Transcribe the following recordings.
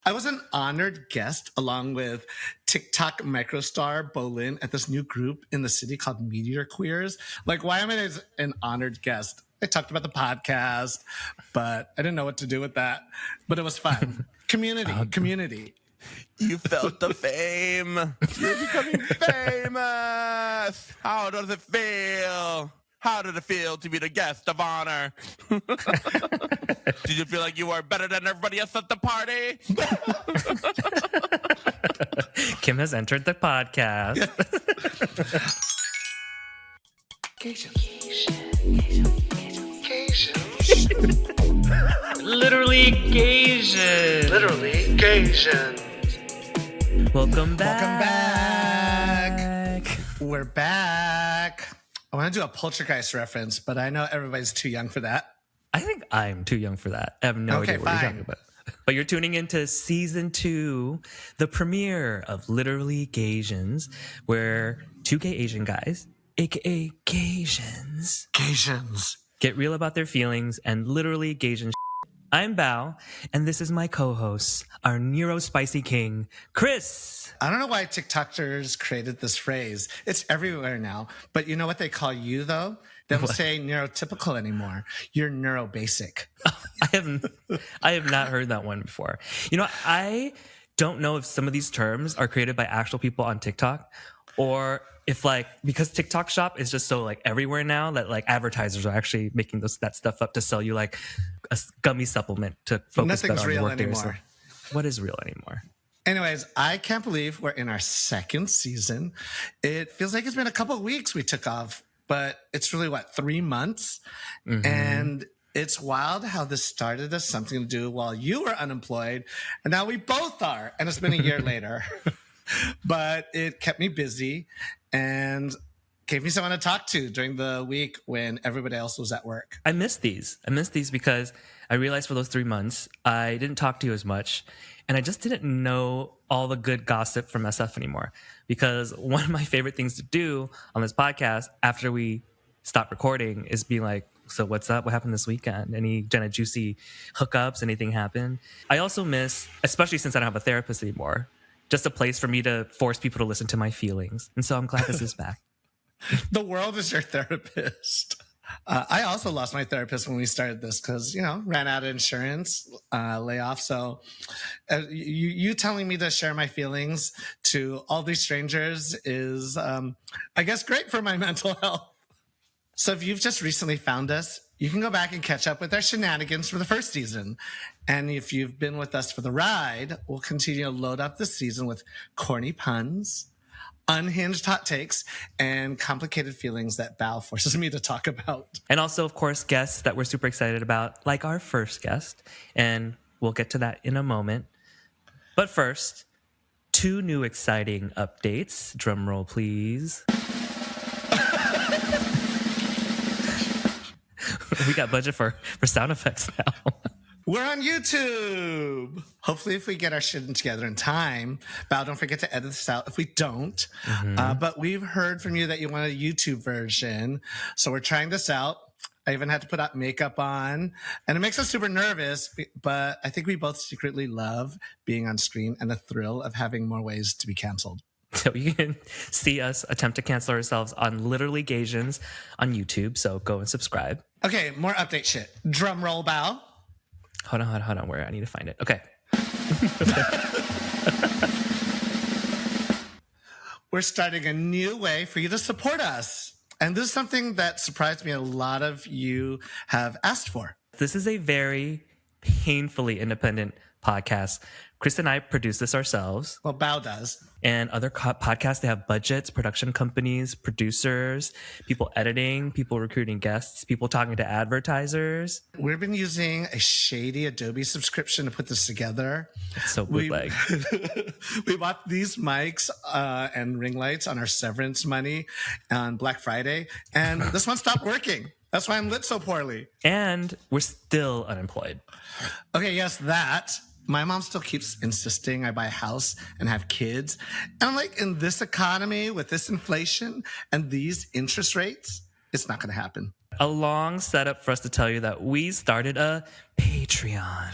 I was an honored guest along with TikTok microstar Bolin at this new group in the city called Meteor Queers. Like, why am I an honored guest? I talked about the podcast, but I didn't know what to do with that. But it was fun. Community. You felt the fame. You're becoming famous. How does it feel? How did it feel to be the guest of honor? Did you feel like you were better than everybody else at the party? Kim has entered the podcast. Literally Gasian. Welcome back. We're back. I want to do a Poltergeist reference, but I know everybody's too young for that. I think I'm too young for that. I have no idea what you're talking about. But you're tuning into season 2, the premiere of Literally Gasians, where 2 gay Asian guys, aka Gasians, get real about their feelings and literally Gasian. I'm Bao, and this is my co-host, our Neurospicy King, Chris. I don't know why TikTokers created this phrase. It's everywhere now. But you know what they call you, though? They don't say neurotypical anymore. You're neurobasic. I have not heard that one before. You know, I don't know if some of these terms are created by actual people on TikTok or if because TikTok shop is just so everywhere now that advertisers are actually making that stuff up to sell you a gummy supplement to focus better on your work anymore. What is real anymore? Anyways, I can't believe we're in our 2nd season. It feels like it's been a couple of weeks we took off, but it's really 3 months? Mm-hmm. And it's wild how this started as something to do while you were unemployed, and now we both are, and it's been a year later. But it kept me busy and gave me someone to talk to during the week when everybody else was at work. I miss these because I realized for those 3 months, I didn't talk to you as much. And I just didn't know all the good gossip from SF anymore. Because one of my favorite things to do on this podcast after we stop recording is being like, so what's up? What happened this weekend? Any kind of juicy hookups? Anything happen? I also miss, especially since I don't have a therapist anymore, just a place for me to force people to listen to my feelings. And so I'm glad this is back. The world is your therapist. I also lost my therapist when we started this because, ran out of insurance, layoff. So you telling me to share my feelings to all these strangers is, I guess, great for my mental health. So if you've just recently found us, you can go back and catch up with our shenanigans for the 1st season. And if you've been with us for the ride, we'll continue to load up this season with corny puns, unhinged hot takes, and complicated feelings that Bao forces me to talk about. And also, of course, guests that we're super excited about, like our first guest. And we'll get to that in a moment. But first, 2 new exciting updates. Drum roll, please. We got budget for sound effects now. We're on YouTube. Hopefully, if we get our shit together in time. Bao, don't forget to edit this out if we don't. Mm-hmm. But we've heard from you that you want a YouTube version. So we're trying this out. I even had to put makeup on. And it makes us super nervous. But I think we both secretly love being on screen and the thrill of having more ways to be canceled. So you can see us attempt to cancel ourselves on Literally Gasians on YouTube. So go and subscribe. Okay, more update shit. Drum roll, Bao. Hold on. Where I need to find it. Okay. We're starting a new way for you to support us. And this is something that surprised me a lot of you have asked for. This is a very painfully independent podcast. Chris and I produce this ourselves. Well, Bao does. And other podcasts, they have budgets, production companies, producers, people editing, people recruiting guests, people talking to advertisers. We've been using a shady Adobe subscription to put this together. It's so bootleg. We bought these mics and ring lights on our severance money on Black Friday, and this one stopped working. That's why I'm lit so poorly. And we're still unemployed. Okay, yes, that. My mom still keeps insisting I buy a house and have kids. And I'm like, in this economy, with this inflation and these interest rates, it's not going to happen. A long setup for us to tell you that we started a Patreon.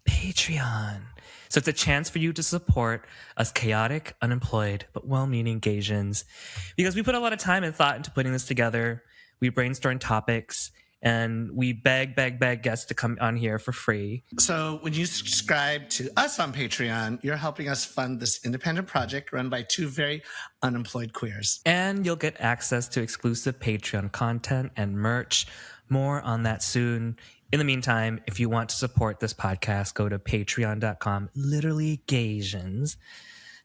Patreon. So it's a chance for you to support us chaotic, unemployed, but well-meaning Gaysians. Because we put a lot of time and thought into putting this together. We brainstorm topics, and we beg guests to come on here for free. So when you subscribe to us on Patreon, you're helping us fund this independent project run by two very unemployed queers. And you'll get access to exclusive Patreon content and merch. More on that soon. In the meantime, if you want to support this podcast, go to patreon.com, literally Gaysians,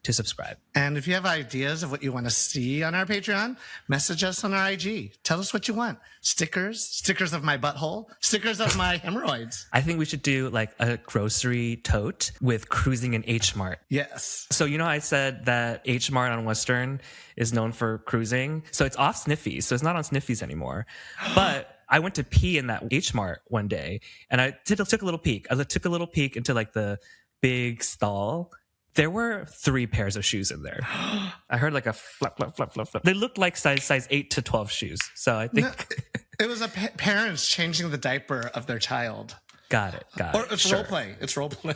to subscribe. And if you have ideas of what you want to see on our Patreon, message us on our IG. Tell us what you want. Stickers of my butthole, stickers of my hemorrhoids. I think we should do like a grocery tote with cruising in H Mart. Yes. So, I said that H Mart on Western is known for cruising. So it's off Sniffies. So it's not on Sniffies anymore. But I went to pee in that H Mart one day, and I took a little peek. I took a little peek into like the big stall. There were 3 pairs of shoes in there. I heard like a flap, flap, flap, flap, flap. They looked like size 8 to 12 shoes. So I think it was parents changing the diaper of their child. Got it. Or it's role play. It's role play.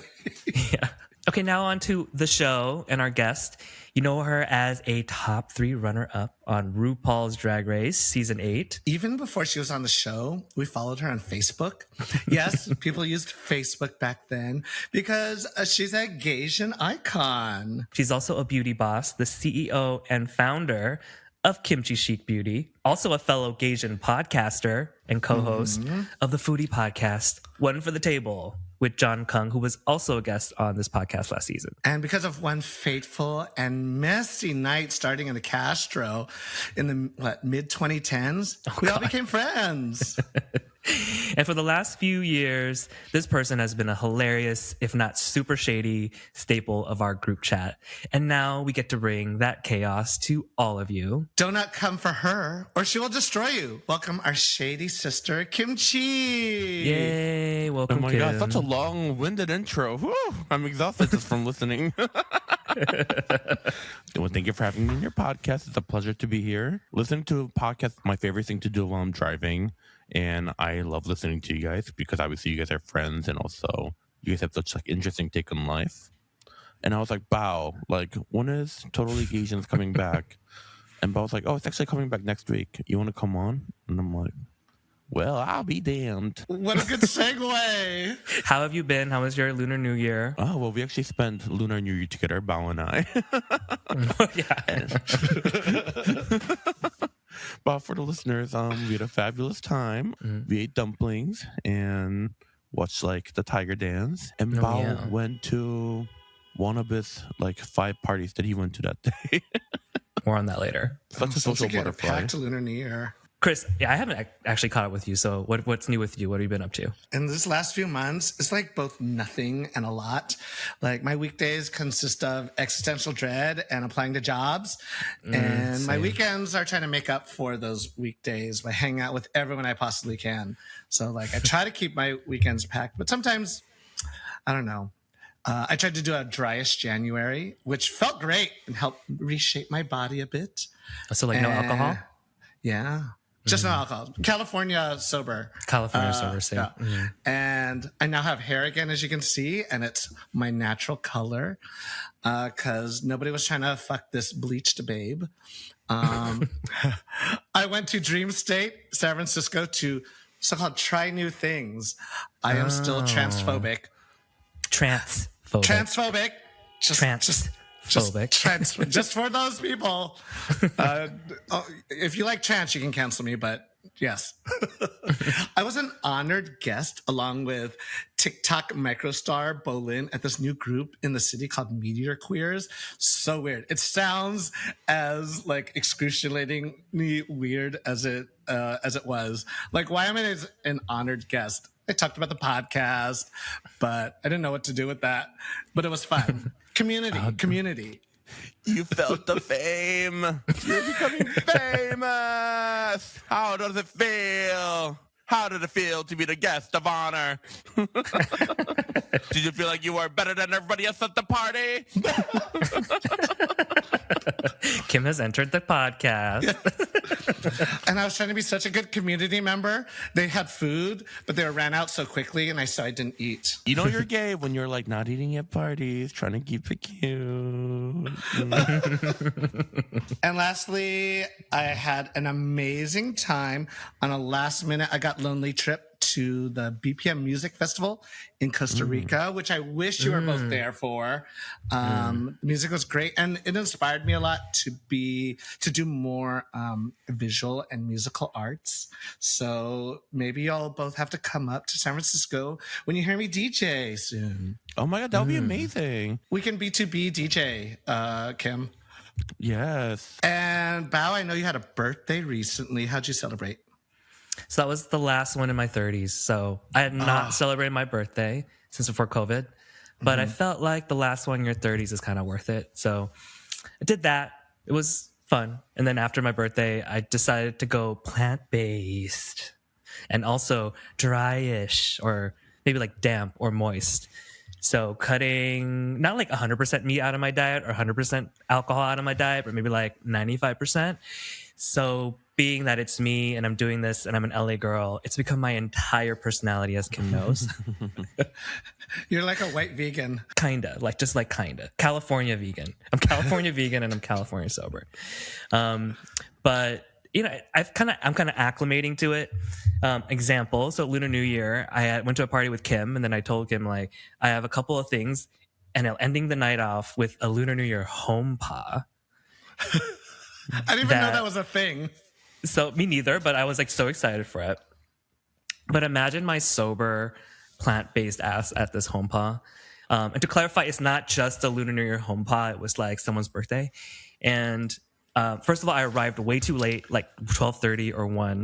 Yeah. Okay, now on to the show and our guest. You know her as a top 3 runner-up on RuPaul's Drag Race Season 8. Even before she was on the show, we followed her on Facebook. Yes, people used Facebook back then because she's a Gaysian icon. She's also a beauty boss, the CEO and founder of Kimchi Chic Beauty, also a fellow Gaysian podcaster and co-host of the Foodie Podcast, One for the Table, with John Kung, who was also a guest on this podcast last season. And because of one fateful and messy night starting in the Castro in the mid-2010s, we all became friends. And for the last few years, this person has been a hilarious, if not super shady, staple of our group chat. And now we get to bring that chaos to all of you. Do not come for her, or she will destroy you. Welcome our shady sister, Kimchi. Yay, welcome, Oh my Kim. God, such a long-winded intro. Whew, I'm exhausted just from listening. Well, thank you for having me on your podcast. It's a pleasure to be here. Listening to a podcast is my favorite thing to do while I'm driving. And I love listening to you guys because obviously you guys are friends and also you guys have such like interesting take on life. And I was like, Bao, like when is Totally Gaysians coming back? And Bao was like, oh, it's actually coming back next week. You want to come on? And I'm like, well, I'll be damned. What a good segue. How have you been? How was your Lunar New Year? Oh, well, we actually spent Lunar New Year together, Bao and I. Yeah. But for the listeners, we had a fabulous time. We ate dumplings and watched like the tiger dance. And Bao went to one of his like 5 parties that he went to that day. More on that later. Such a social butterfly. Packed Lunar New Year. Chris, I haven't actually caught up with you. So what's new with you? What have you been up to? In this last few months, it's like both nothing and a lot. Like my weekdays consist of existential dread and applying to jobs. And my weekends are trying to make up for those weekdays by hanging out with everyone I possibly can. So like I try to keep my weekends packed, but sometimes, I don't know. I tried to do a driest January, which felt great and helped reshape my body a bit. So like no alcohol? Yeah. Just no alcohol. California sober. California sober, same. Yeah. And I now have hair again, as you can see, and it's my natural color because nobody was trying to fuck this bleached babe. I went to Dream State, San Francisco, to so-called try new things. I am still transphobic. Transphobic. Just for those people. If you like trans, you can cancel me, but yes. I was an honored guest along with TikTok microstar Bolin at this new group in the city called Meteor Queers. So weird. It sounds as like excruciatingly weird as it was. Like, why am I an honored guest? I talked about the podcast, but I didn't know what to do with that. But it was fun. Community. You felt the fame. You're becoming famous. How does it feel? How did it feel to be the guest of honor? Did you feel like you were better than everybody else at the party? Kim has entered the podcast. And I was trying to be such a good community member. They had food, but they ran out so quickly, and I didn't eat. You know you're gay when you're like not eating at parties, trying to keep it cute. And lastly, I had an amazing time on a last minute, I got lonely trip to the BPM Music Festival in Costa Rica, which I wish you were both there for. The music was great, and it inspired me a lot to do more visual and musical arts. So maybe y'all both have to come up to San Francisco when you hear me DJ soon. Oh my God, that would be amazing. We can B2B DJ, Kim. Yes. And Bao, I know you had a birthday recently. How'd you celebrate? So that was the last one in my 30s. So I had not celebrated my birthday since before COVID, but I felt like the last one in your 30s is kind of worth it. So I did that. It was fun. And then after my birthday, I decided to go plant-based and also dryish, or maybe like damp or moist. So cutting not like 100% meat out of my diet or 100% alcohol out of my diet, but maybe like 95%. So being that it's me and I'm doing this and I'm an LA girl, it's become my entire personality, as Kim knows. You're like a white vegan. Kinda. California vegan. I'm California vegan and I'm California sober. But you know, I'm kind of acclimating to it. Example, so Lunar New Year, I went to a party with Kim, and then I told Kim, like, I have a couple of things, and ending the night off with a Lunar New Year home pa. I didn't even know that was a thing. So me neither, but I was like so excited for it. But imagine my sober, plant-based ass at this home pa. And to clarify, it's not just a Lunar New Year home pa. It was like someone's birthday. And first of all, I arrived way too late, like 12:30 or 1.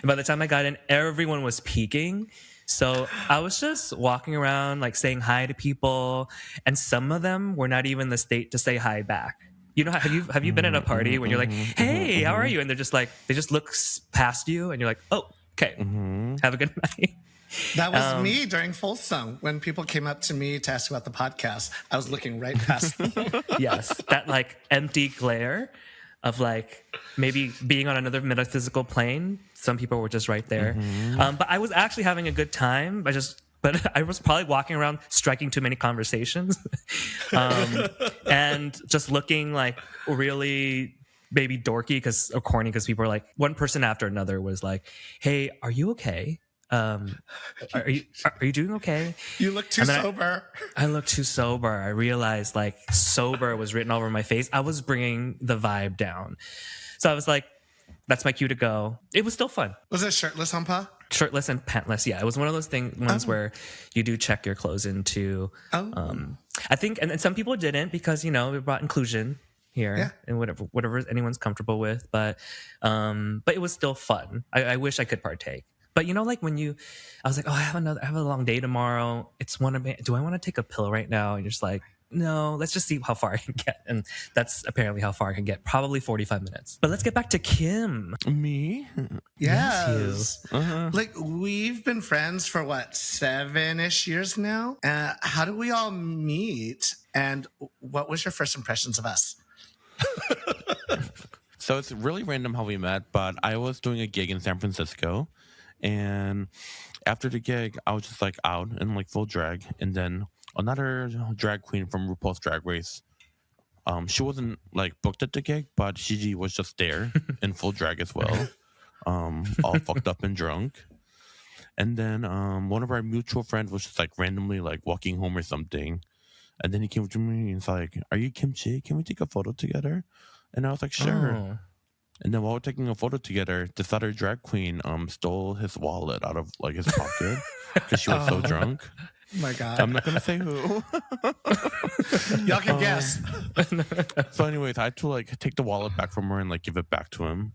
And by the time I got in, everyone was peeking. So I was just walking around, like saying hi to people. And some of them were not even in the state to say hi back. You know, have you been at a party when you're like, hey, how are you? And they're just like, they just look past you and you're like, oh, okay, have a good night. That was me during Folsom when people came up to me to ask about the podcast. I was looking right past them. Yes, that like empty glare of like maybe being on another metaphysical plane. Some people were just right there. But I was actually having a good time. But I was probably walking around striking too many conversations and just looking like really maybe dorky or corny, because people were like, one person after another was like, hey, are you okay? Are you doing okay? You look too sober. I look too sober. I realized like sober was written all over my face. I was bringing the vibe down. So I was like, that's my cue to go. It was still fun. Was it shirtless, Humpa? Shirtless and pantless, yeah. It was one of those ones where you do check your clothes into. I think, and some people didn't because, you know, we brought inclusion here and whatever anyone's comfortable with. But it was still fun. I wish I could partake. But you know, like I was like, oh, I have a long day tomorrow. Do I want to take a pill right now? And you're just like, no, let's just see how far I can get. And that's apparently how far I can get. Probably 45 minutes. But let's get back to Kim. Me? Yes. Like, we've been friends for 7-ish years now. How did we all meet? And what was your first impressions of us? So it's really random how we met, but I was doing a gig in San Francisco. And after the gig, I was just like out in like full drag. And then another drag queen from RuPaul's Drag Race, she wasn't like booked at the gig, but she was just there in full drag as well, all fucked up and drunk. And then one of our mutual friends was just like randomly like walking home or something. And then he came to me and was like, are you Kimchi? Can we take a photo together? And I was like, sure. Oh. And then while we're taking a photo together, this other drag queen stole his wallet out of like his pocket because she was so drunk. Oh my God. I'm not going to say who. Y'all can guess. So anyways, I had to like take the wallet back from her and like give it back to him.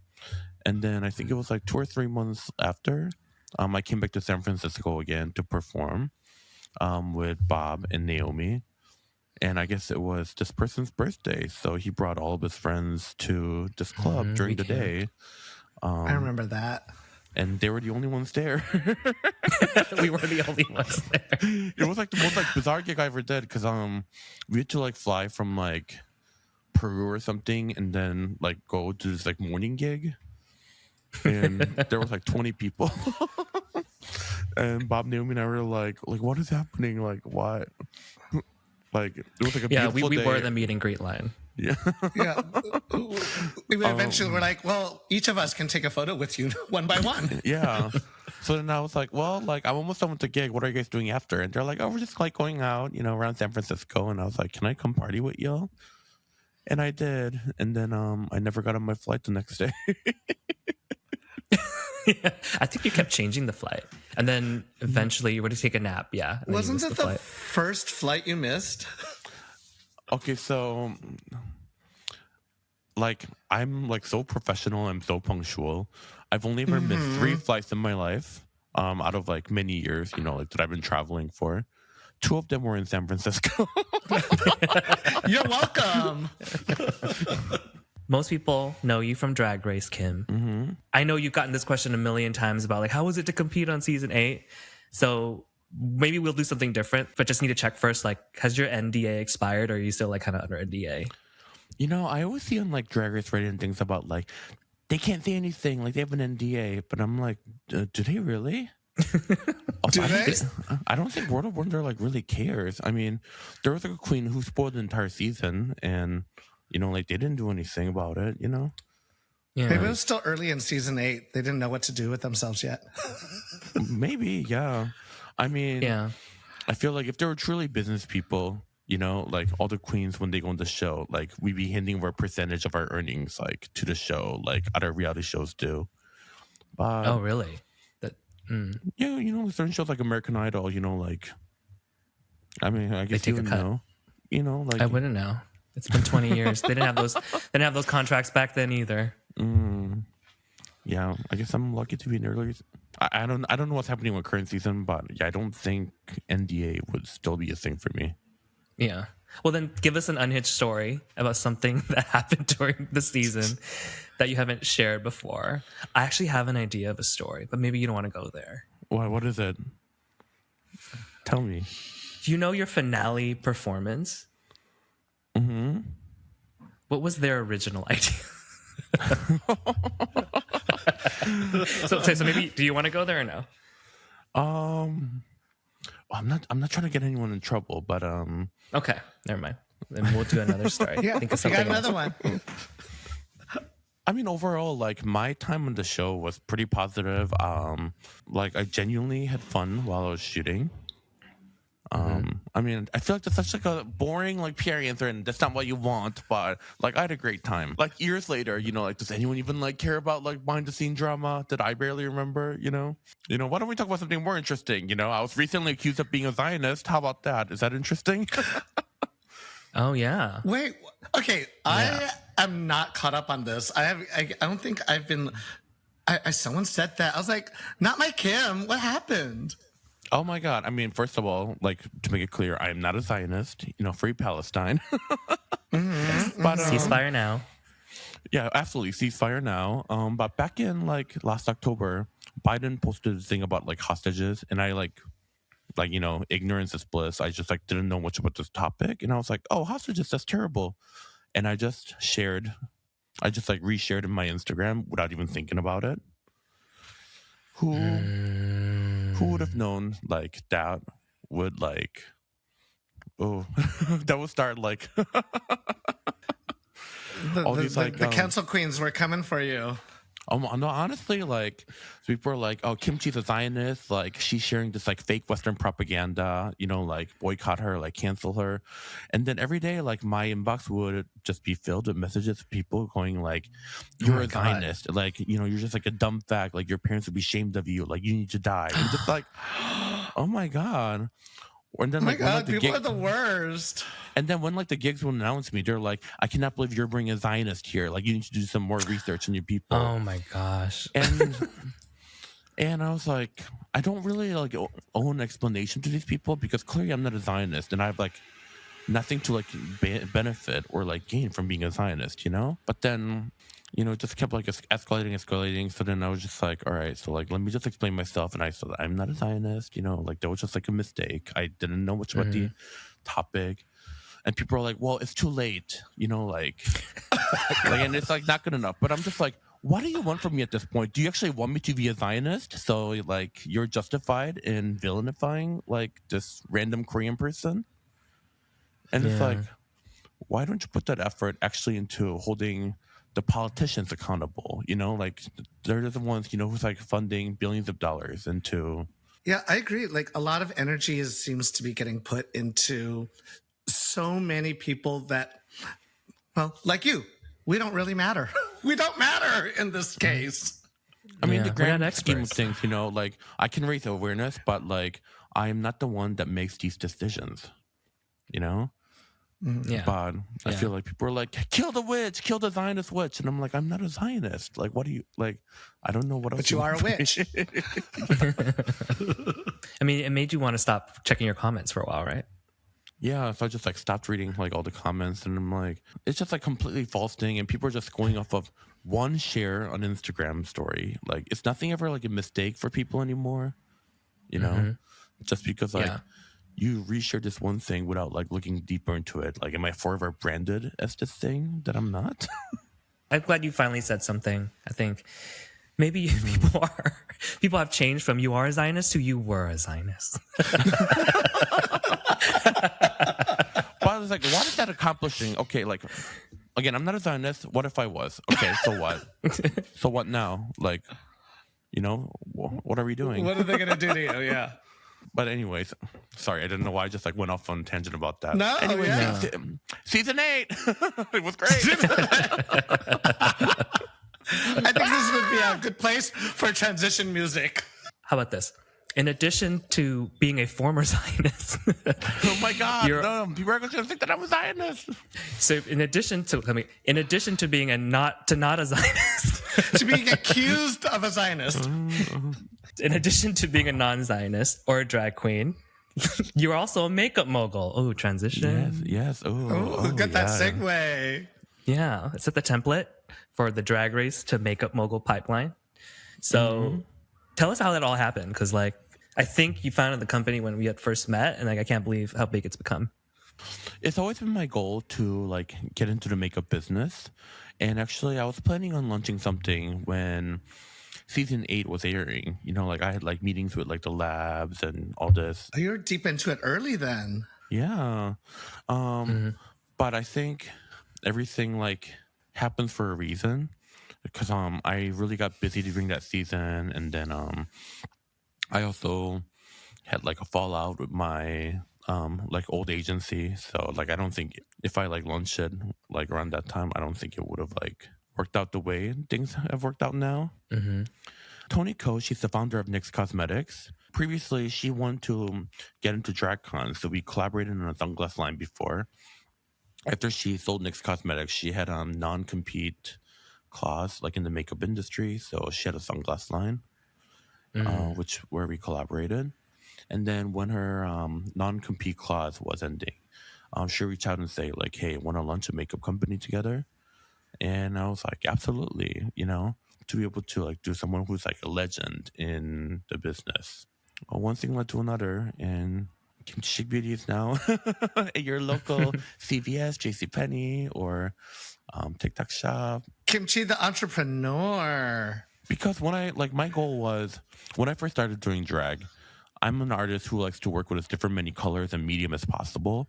And then I think it was like 2 or 3 months after, I came back to San Francisco again to perform with Bob and Naomi. And I guess it was this person's birthday. So he brought all of his friends to this club during the day. I remember that. and they were the only ones there. We were the only ones there. It was like the most like bizarre gig I ever did because we had to like fly from like Peru or something and then like go to this like morning gig, and there was like 20 people. And Bob, Naomi, and I were like what is happening? Like what? Like it was like a beautiful we day. were the meet and greet line. Yeah. Yeah. We eventually were like, well, each of us can take a photo with you one by one. Yeah. So then I was like, well, like I'm almost done with the gig. What are you guys doing after? And they're like, oh, we're just like going out, around San Francisco. And I was like, can I come party with y'all? And I did. And then I never got on my flight the next day. Yeah. I think you kept changing the flight, and then eventually you were to take a nap. Yeah, and then you Wasn't missed it the first flight you missed? Okay, so like I'm like so professional. I'm so punctual. I've only ever missed 3 flights in my life. Out of like many years, like that I've been traveling for. 2 of them were in San Francisco. You're welcome. Most people know you from Drag Race, Kim. Mm-hmm. I know you've gotten this question a million times about like, how was it to compete on season 8? So maybe we'll do something different, but just need to check first. Like, has your NDA expired, or are you still like kind of under NDA? I always see on like Drag Race Reddit and things about like they can't say anything, like they have an NDA, but I'm like, do they really? Do they? I don't think World of Wonder like really cares. I mean, there was like a queen who spoiled the entire season, and like they didn't do anything about it. Yeah. Maybe it was still early in season 8. They didn't know what to do with themselves yet. Maybe, yeah. I mean, Yeah. I feel like if they were truly business people, like all the queens when they go on the show, like we'd be handing over a percentage of our earnings like to the show, like other reality shows do. But Oh, really? yeah, certain shows like American Idol, like I mean, I guess take you a would cut. know. Like I wouldn't know. It's been 20 years. They didn't have those. They didn't have those contracts back then either. Yeah, I guess I'm lucky to be in early. I don't know what's happening with current season, but yeah, I don't think NDA would still be a thing for me. Yeah. Well, then give us an unhinged story about something that happened during the season that you haven't shared before. I actually have an idea of a story, but maybe you don't want to go there. What is it? Tell me. Do you know your finale performance? Mm-hmm. What was their original idea? So maybe, do you want to go there or no? I'm not trying to get anyone in trouble, but Okay, never mind. Then we'll do another story. Yeah, Think of you got something another else. one. I mean, overall, like my time on the show was pretty positive. Like I genuinely had fun while I was shooting. I mean, I feel like that's such like a boring like PR answer, and that's not what you want. But like, I had a great time. Like years later, like, does anyone even like care about like behind the scene drama that I barely remember? Why don't we talk about something more interesting? I was recently accused of being a Zionist. How about that? Is that interesting? Oh yeah. Wait, okay. I am not caught up on this. I don't think I've been. Someone said that. I was like, not my Kim. What happened? Oh my God. I mean, first of all, like to make it clear, I am not a Zionist, free Palestine. But Ceasefire now. yeah, absolutely. Ceasefire now. But back in like last October, Biden posted a thing about like hostages, and I like ignorance is bliss. I just like didn't know much about this topic. And I was like, oh, hostages, that's terrible. And I just like reshared in my Instagram without even thinking about it. Who would have known like that would like that would start like all these the cancel queens were coming for you. No, honestly, like people are like, oh, Kimchi's a Zionist, like she's sharing this like fake Western propaganda, like boycott her, like cancel her. And then every day, like my inbox would just be filled with messages of people going like, you're a Zionist, like, you're just like a dumb fact, like your parents would be ashamed of you, like you need to die. And just like, oh my God. And then, Oh my like, God, people are the worst. And then when like the gigs would announce me, they're like, I cannot believe you're bringing a Zionist here. Like you need to do some more research on your people. Oh my gosh. And I was like, I don't really like owe an explanation to these people because clearly I'm not a Zionist and I have like nothing to like benefit or like gain from being a Zionist, But then it just kept like escalating. So then I was just like, all right, so like, let me just explain myself. And I said, I'm not a Zionist, like that was just like a mistake. I didn't know much about the topic. And people are like, well, it's too late, like, and it's like not good enough. But I'm just like, what do you want from me at this point? Do you actually want me to be a Zionist? So like, you're justified in vilifying like this random Korean person? And it's like, why don't you put that effort actually into holding the politicians accountable? Like they're the ones, who's like funding billions of dollars into. Yeah, I agree. Like a lot of energy seems to be getting put into so many people that, well, like you, we don't really matter. We don't matter in this case. I mean, the grand scheme of things, like I can raise awareness, but like I am not the one that makes these decisions, Yeah. But I feel like people are like, kill the witch, kill the Zionist witch. And I'm like, I'm not a Zionist. Like, what do you, like, I don't know what else. But you are a witch. I mean, it made you want to stop checking your comments for a while, right? Yeah, so I just like stopped reading like all the comments, and I'm like, it's just like completely false thing, and people are just going off of one share on Instagram story. Like, it's nothing ever like a mistake for people anymore, just because like you reshared this one thing without like looking deeper into it. Like, am I forever branded as this thing that I'm not? I'm glad you finally said something. I think maybe people have changed from you are a Zionist to you were a Zionist. But I was like, what is that accomplishing? Okay, like, again, I'm not a Zionist. What if I was? Okay, so what? So what now? Like, what are we doing? What are they going to do to you? Yeah. But anyways, sorry, I didn't know why I just like went off on a tangent about that. No, anyway, season 8, it was great. I think this would be a good place for transition music. How about this? In addition to being a former Zionist, oh my God, no, people are going to think that I'm a Zionist. So, in addition to being not a Zionist, to being accused of a Zionist, in addition to being a non-Zionist or a drag queen, you're also a makeup mogul. Oh, transition. Yes. Oh, get that segue. Yeah, it's at the template for the Drag Race to Makeup Mogul pipeline. So, tell us how that all happened, because like I think you founded the company when we had first met, and like I can't believe how big it's become. It's always been my goal to like get into the makeup business, and actually I was planning on launching something when season 8 was airing. Like I had like meetings with like the labs and all this. Oh, you're deep into it early then. Yeah. But I think everything like happens for a reason, because I really got busy during that season, and then I also had like a fallout with my like old agency. So like I don't think if I like launched it like around that time, I don't think it would have like worked out the way things have worked out now. Toni Ko, she's the founder of NYX Cosmetics. Previously, she wanted to get into DragCon, so we collaborated on a sunglass line before. After she sold NYX Cosmetics, she had a non-compete clause like in the makeup industry, so she had a sunglass line, where we collaborated. And then when her non-compete clause was ending, she reached out and say like, hey, want to launch a makeup company together? And I was like, absolutely, to be able to like do someone who's like a legend in the business. Well, one thing led to another, and Kimchi Chic Beauty is now at your local CVS, JCPenney, or TikTok shop. Kimchi the entrepreneur. Because my goal was, when I first started doing drag, I'm an artist who likes to work with as different many colors and medium as possible,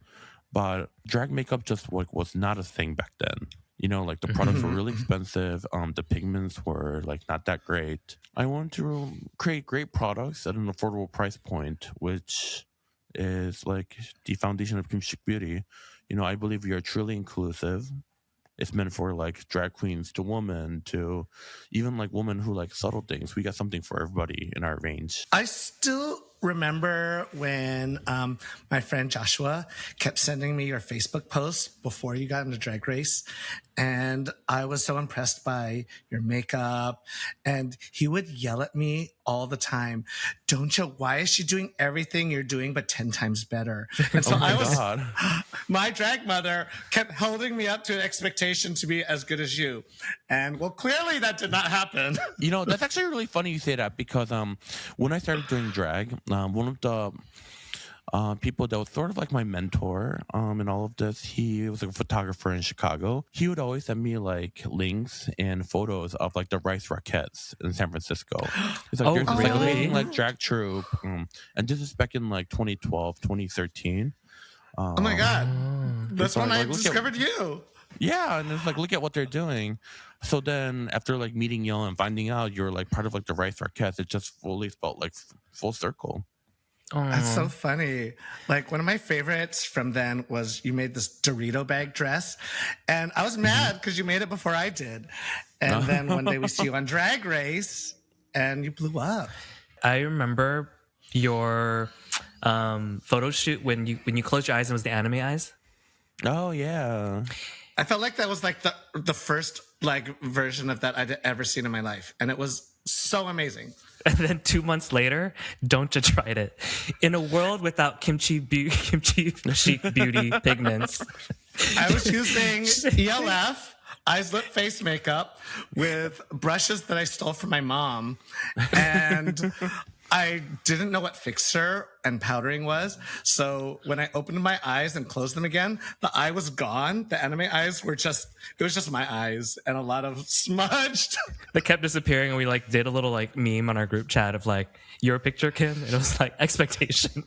but drag makeup just like was not a thing back then. Like the products were really expensive. The pigments were like not that great. I wanted to create great products at an affordable price point, which is like the foundation of Kimchi Chic Beauty. I believe we are truly inclusive. It's meant for like drag queens to women to even like women who like subtle things. We got something for everybody in our range. I still remember when my friend Joshua kept sending me your Facebook posts before you got into Drag Race. And I was so impressed by your makeup. And he would yell at me all the time, Don'cha, why is she doing everything you're doing but 10 times better? And so my drag mother kept holding me up to an expectation to be as good as you. And well, clearly that did not happen. You know, that's actually really funny you say that because when I started doing drag, one of the people that was sort of like my mentor in all of this, he was a photographer in Chicago. He would always send me like links and photos of like the Rice Rockettes in San Francisco. He's like, Oh, there's this like, really? amazing like drag troupe, and this is back in like 2012, 2013. Oh my God. That's when I look discovered you. Yeah, and it's like, look at what they're doing. So then after like meeting y'all and finding out you're like part of like the Rice Rockettes, it just fully felt like full circle. That's so funny. Like one of my favorites from then was you made this Dorito bag dress, and I was mad because you made it before I did. And then one day we see you on Drag Race, and you blew up. I remember your photo shoot when you closed your eyes and it was the anime eyes. Oh yeah. I felt like that was like the first like version of that I'd ever seen in my life, and it was so amazing. And then 2 months later, Doncha tried it. In a world without kimchi chic beauty pigments, I was using ELF, eyes, lip, face makeup with brushes that I stole from my mom. And I didn't know what fixer and powdering was. So when I opened my eyes and closed them again, the eye was gone. The anime eyes were it was just my eyes and a lot of smudged. they kept disappearing, and we like did a little like meme on our group chat of like your picture, Kim, and it was like expectation.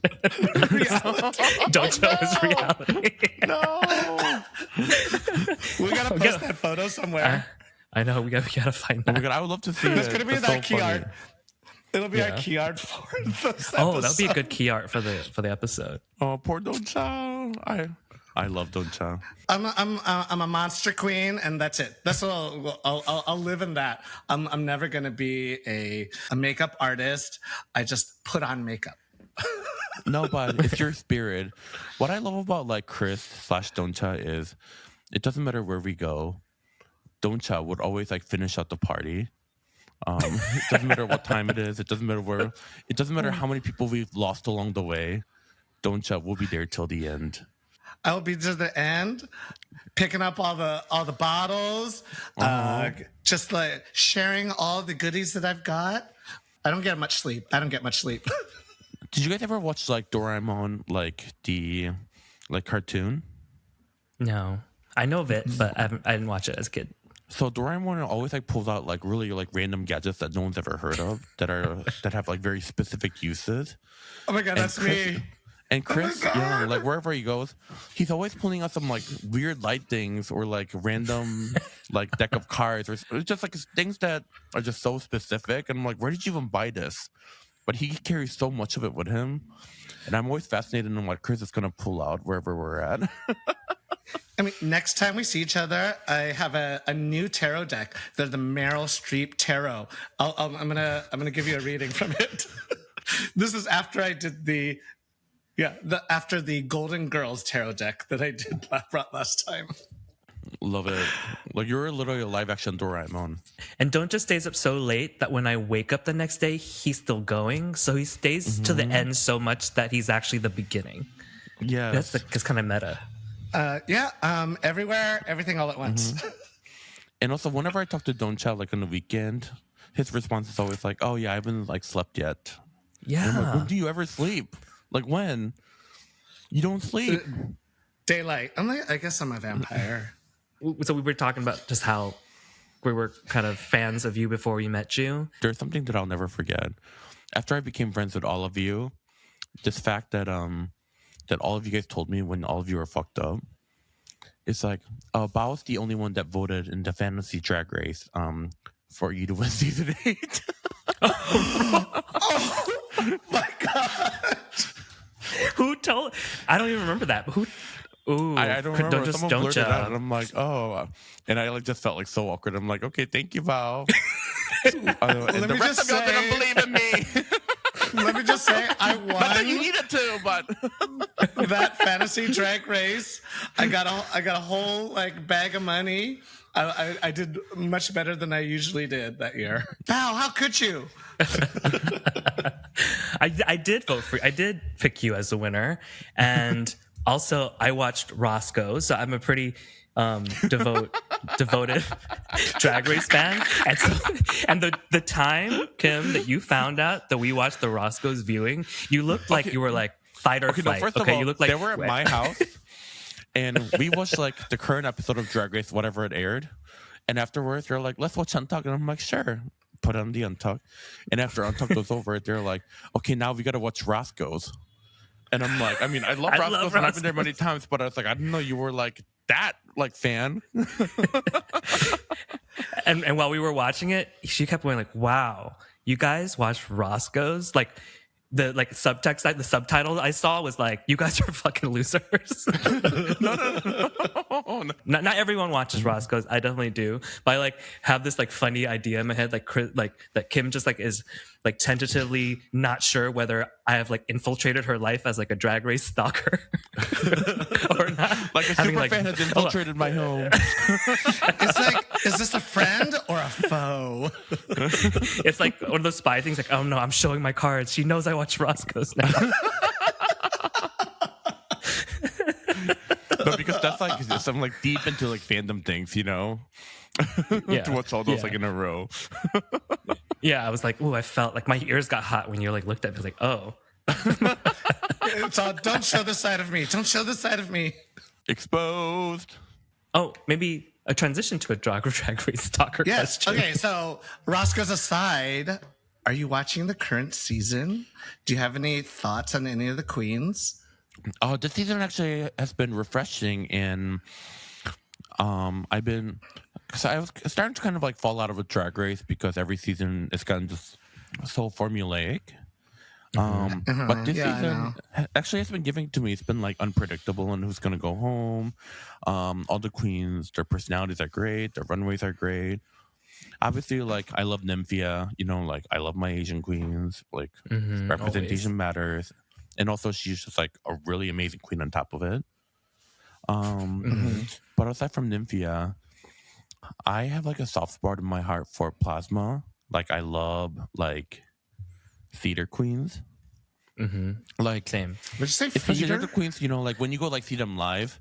Doncha was reality. No. We gotta post that photo somewhere. I know we gotta find Oh my that. God, I would love to see it. It's gonna be That's that so key funny. art. It'll be our Yeah. key art for this Oh, that'd be a episode. good key art for the episode. Oh, poor Doncha. I love Doncha. I'm a monster queen, and that's it. That's all. I'll live in that. I'm never gonna be a makeup artist. I just put on makeup. No, but it's your spirit. What I love about like Chris/Doncha is it doesn't matter where we go. Doncha would always like finish out the party. It doesn't matter what time it is. It doesn't matter where. It doesn't matter how many people we've lost along the way. Doncha will be there till the end. I'll be to the end, picking up all the bottles, just like sharing all the goodies that I've got. I don't get much sleep. Did you guys ever watch like Doraemon, like the cartoon? No, I know of it, but I didn't watch it as a kid. So Doraemon always like pulls out like really like random gadgets that no one's ever heard of that have like very specific uses. Oh my God, that's me. And Chris, God. yeah, like wherever he goes, he's always pulling out some like weird light things or like random like deck of cards or it's just like things that are just so specific. And I'm like, where did you even buy this? But he carries so much of it with him, and I'm always fascinated in what Chris is gonna pull out wherever we're at. I mean, next time we see each other, I have a new tarot deck. They're the Meryl Streep Tarot. I'm gonna give you a reading from it. This is after I did after the Golden Girls Tarot deck that I brought last time. Love it. Like you're literally a live action Doraemon. And Doncha stays up so late that when I wake up the next day, he's still going. So he stays to the end so much that he's actually the beginning. Yeah, That's kind of meta. Everywhere, everything all at once. And also, whenever I talk to Doncha like on the weekend, his response is always like, "Oh yeah, I haven't like slept yet." Yeah. And I'm like, when do you ever sleep? Like when? You don't sleep. Daylight. I'm like, I guess I'm a vampire. So we were talking about just how we were kind of fans of you before we met you. There's something that I'll never forget. After I became friends with all of you, this fact that that all of you guys told me when all of you were fucked up. It's like, Bao's the only one that voted in the fantasy drag race for you to win season 8. Oh my God. Who told? I don't even remember that. But who? Ooh, I don't remember. Just Someone blurted Doncha. out, and I'm like, oh. And I like just felt like so awkward. I'm like, okay, thank you, Bao. And Let the me rest of just y'all say- didn't believe in me. Let me just say, I Not that you won needed to, but that fantasy drag race. I got a whole like bag of money. I did much better than I usually did that year. Wow, how could you? I did vote for you. I did pick you as the winner, and Also, I watched Roscoe, so I'm a pretty devoted Drag Race fan. And so, and the time, Kim, that you found out that we watched the Roscoe's viewing, you looked like you were like fight or flight. No, first of all, you looked like they were at my house, and we watched like the current episode of Drag Race, whatever it aired. And afterwards, they're like, "Let's watch Untucked," and I'm like, "Sure." Put on the Untucked, and after Untucked was over, they're like, "Okay, now we got to watch Roscoe's." And I'm like, I mean, I love Roscoe's, and I've been there many times, but I was like, I didn't know you were like that like fan. and while we were watching it, she kept going like, "Wow, you guys watched Roscoe's?" Like the subtext, the subtitle I saw was like, "You guys are fucking losers." No. Not everyone watches Roscoe's. I definitely do, but I like have this like funny idea in my head, like that Kim just like is like tentatively not sure whether I have like infiltrated her life as like a Drag Race stalker or not. Like a super fan has infiltrated my home. It's like, is this a friend or a foe? It's like one of those spy things. Like, oh no, I'm showing my cards. She knows I watch Roscoe's now. But because that's like some like deep into like fandom things, you know. Yeah. To watch all those like in a row. Yeah, I was like, ooh, I felt like my ears got hot when you like looked at me. I was like, oh. It's all, don't show this side of me. Don't show this side of me. Exposed. Oh, maybe a transition to a Drag Race stalker Yes. question. Okay, so Roscoe's aside, are you watching the current season? Do you have any thoughts on any of the queens? Oh, this season actually has been refreshing, and I've been, because I was starting to kind of like fall out of a Drag Race because every season is kind of just so formulaic. But this season actually has been giving to me. It's been like unpredictable and who's gonna go home. All the queens, their personalities are great. Their runways are great. Obviously, like I love Nymphia. You know, like I love my Asian queens. Like representation matters. And also, she's just like a really amazing queen on top of it. But aside from Nymphia, I have like a soft spot in my heart for Plasma. Like I love like theater queens. Like Same. Would you say especially theater? the queens, you know, like when you go like see them live,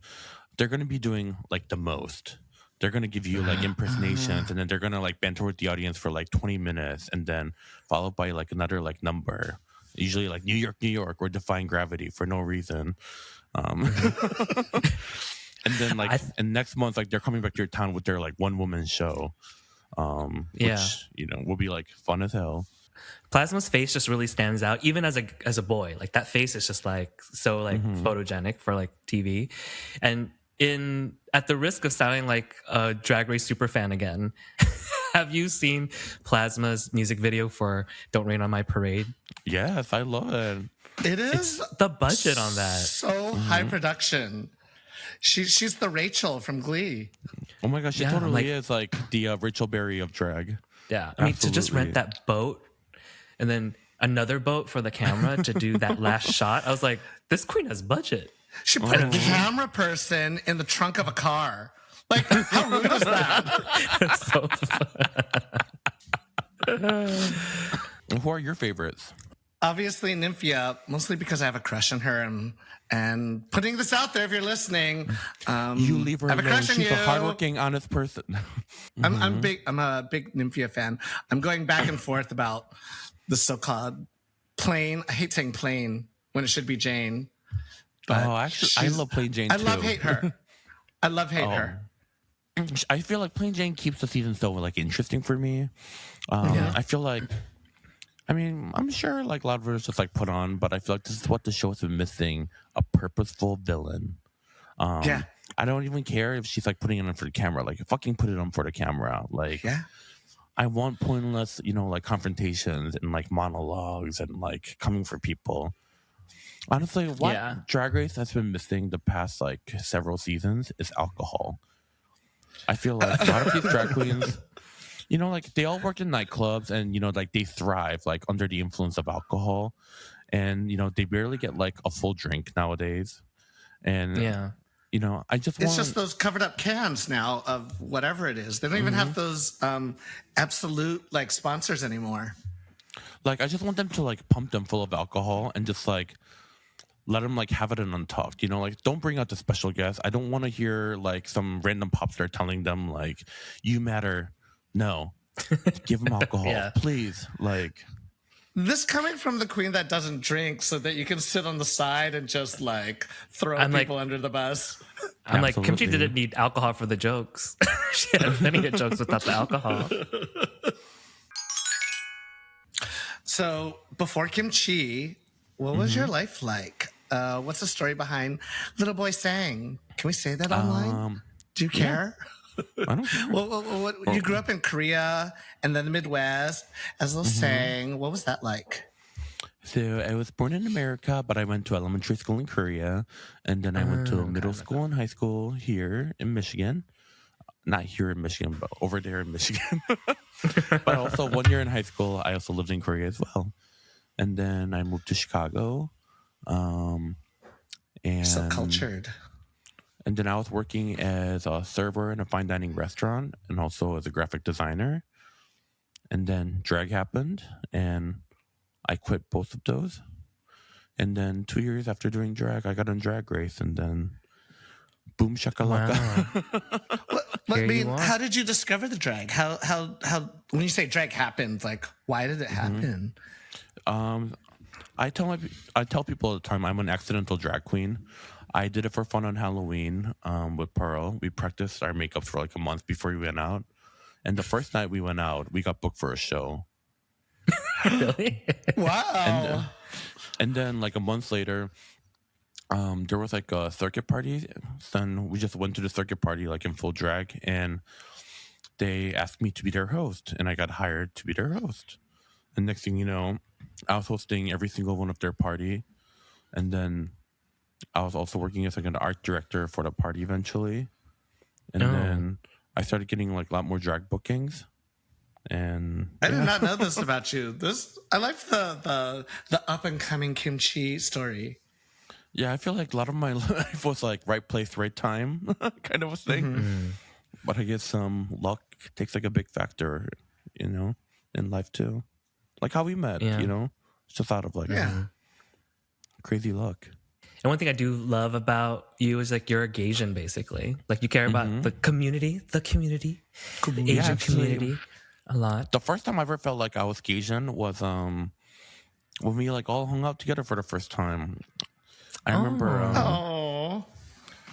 they're gonna be doing like the most. They're gonna give you like impersonations, and then they're gonna like banter with the audience for like 20 minutes, and then followed by like another like number. Usually like New York, or Defying Gravity for no reason. And then like and next month like they're coming back to your town with their like one woman show. Which, you know, will be like fun as hell. Plasma's face just really stands out, even as a boy. Like that face is just like so like photogenic for like TV. And at the risk of sounding like a Drag Race super fan again, have you seen Plasma's music video for "Don't Rain on My Parade"? Yes, I love it. It is It's the budget on that. so high production. She's the Rachel from Glee. Oh my gosh, she Yeah, totally like- is like the Rachel Berry of drag. Yeah, I mean to just rent that boat and then another boat for the camera to do that last shot. I was like, this queen has budget. She put a camera person in the trunk of a car. Like, how rude is that? So Who are your favorites? Obviously, Nymphia, mostly because I have a crush on her. And putting this out there, if you're listening, You leave her I have a alone. crush on She's you. a hardworking, honest person. I'm a big Nymphia fan. I'm going back and forth about the so-called plain. I hate saying plain when it should be Jane. But Actually, I love Plain Jane too. I love hate her. I love hate her. I feel like Plain Jane keeps the season so like interesting for me. I feel like, I mean, I'm sure like a lot of it is just like put on, but I feel like this is what the show has been missing: a purposeful villain. I don't even care if she's like putting it on for the camera. Like, fucking put it on for the camera. Like, I want pointless, you know, like confrontations and like monologues and like coming for people. Honestly, what Drag Race has been missing the past like several seasons is alcohol. I feel like a lot of these drag queens, you know, like they all work in nightclubs and, you know, like they thrive like under the influence of alcohol. And, you know, they barely get like a full drink nowadays. And, you know, I just want... It's just those covered up cans now of whatever it is. They don't even have those absolute like sponsors anymore. Like, I just want them to like pump them full of alcohol and just like let them like have it in untalked, like don't bring out the special guest. I don't want to hear like some random pop star telling them like you matter. No, give them alcohol, Yeah. please. Like This coming from the queen that doesn't drink, so that you can sit on the side and just like throw I'm people under the bus. I'm like, Kimchi Absolutely. didn't need alcohol for the jokes. She had plenty of jokes without the alcohol. So before Kimchi, what was your life like? What's the story behind Little Boy Sang? Can we say that online? Do you care? I don't care. Well, you grew up in Korea and then the Midwest as Little Sang. What was that like? So I was born in America, but I went to elementary school in Korea, and then I went to middle school and high school here in Michigan. Not here in Michigan, but over there in Michigan. But also 1 year in high school, I also lived in Korea as well. And then I moved to Chicago. And So cultured. And then I was working as a server in a fine dining restaurant and also as a graphic designer. And then drag happened, and I quit both of those. And then 2 years after doing drag, I got on Drag Race, and then boom shakalaka. Wow. Here you are. How did you discover the drag? How when you say drag happened, like why did it happen? I tell people all the time I'm an accidental drag queen. I did it for fun on Halloween with Pearl. We practiced our makeups for like a month before we went out. And the first night we went out, we got booked for a show. Really? Wow. And then like a month later, there was like a circuit party. Then we just went to the circuit party like in full drag, and they asked me to be their host, and I got hired to be their host. And next thing you know, I was hosting every single one of their party, and then I was also working as like an art director for the party eventually. And then I started getting like a lot more drag bookings. And I did not know this about you. I like the up and coming Kimchi story. yeah, I feel like a lot of my life was like right place, right time kind of a thing. But I guess luck takes like a big factor, in life too. Like how we met, It's just out of like crazy luck. And one thing I do love about you is like you're a Gaysian, basically. Like you care about the community, Asian community a lot. The first time I ever felt like I was Gaysian was when we like all hung out together for the first time. I remember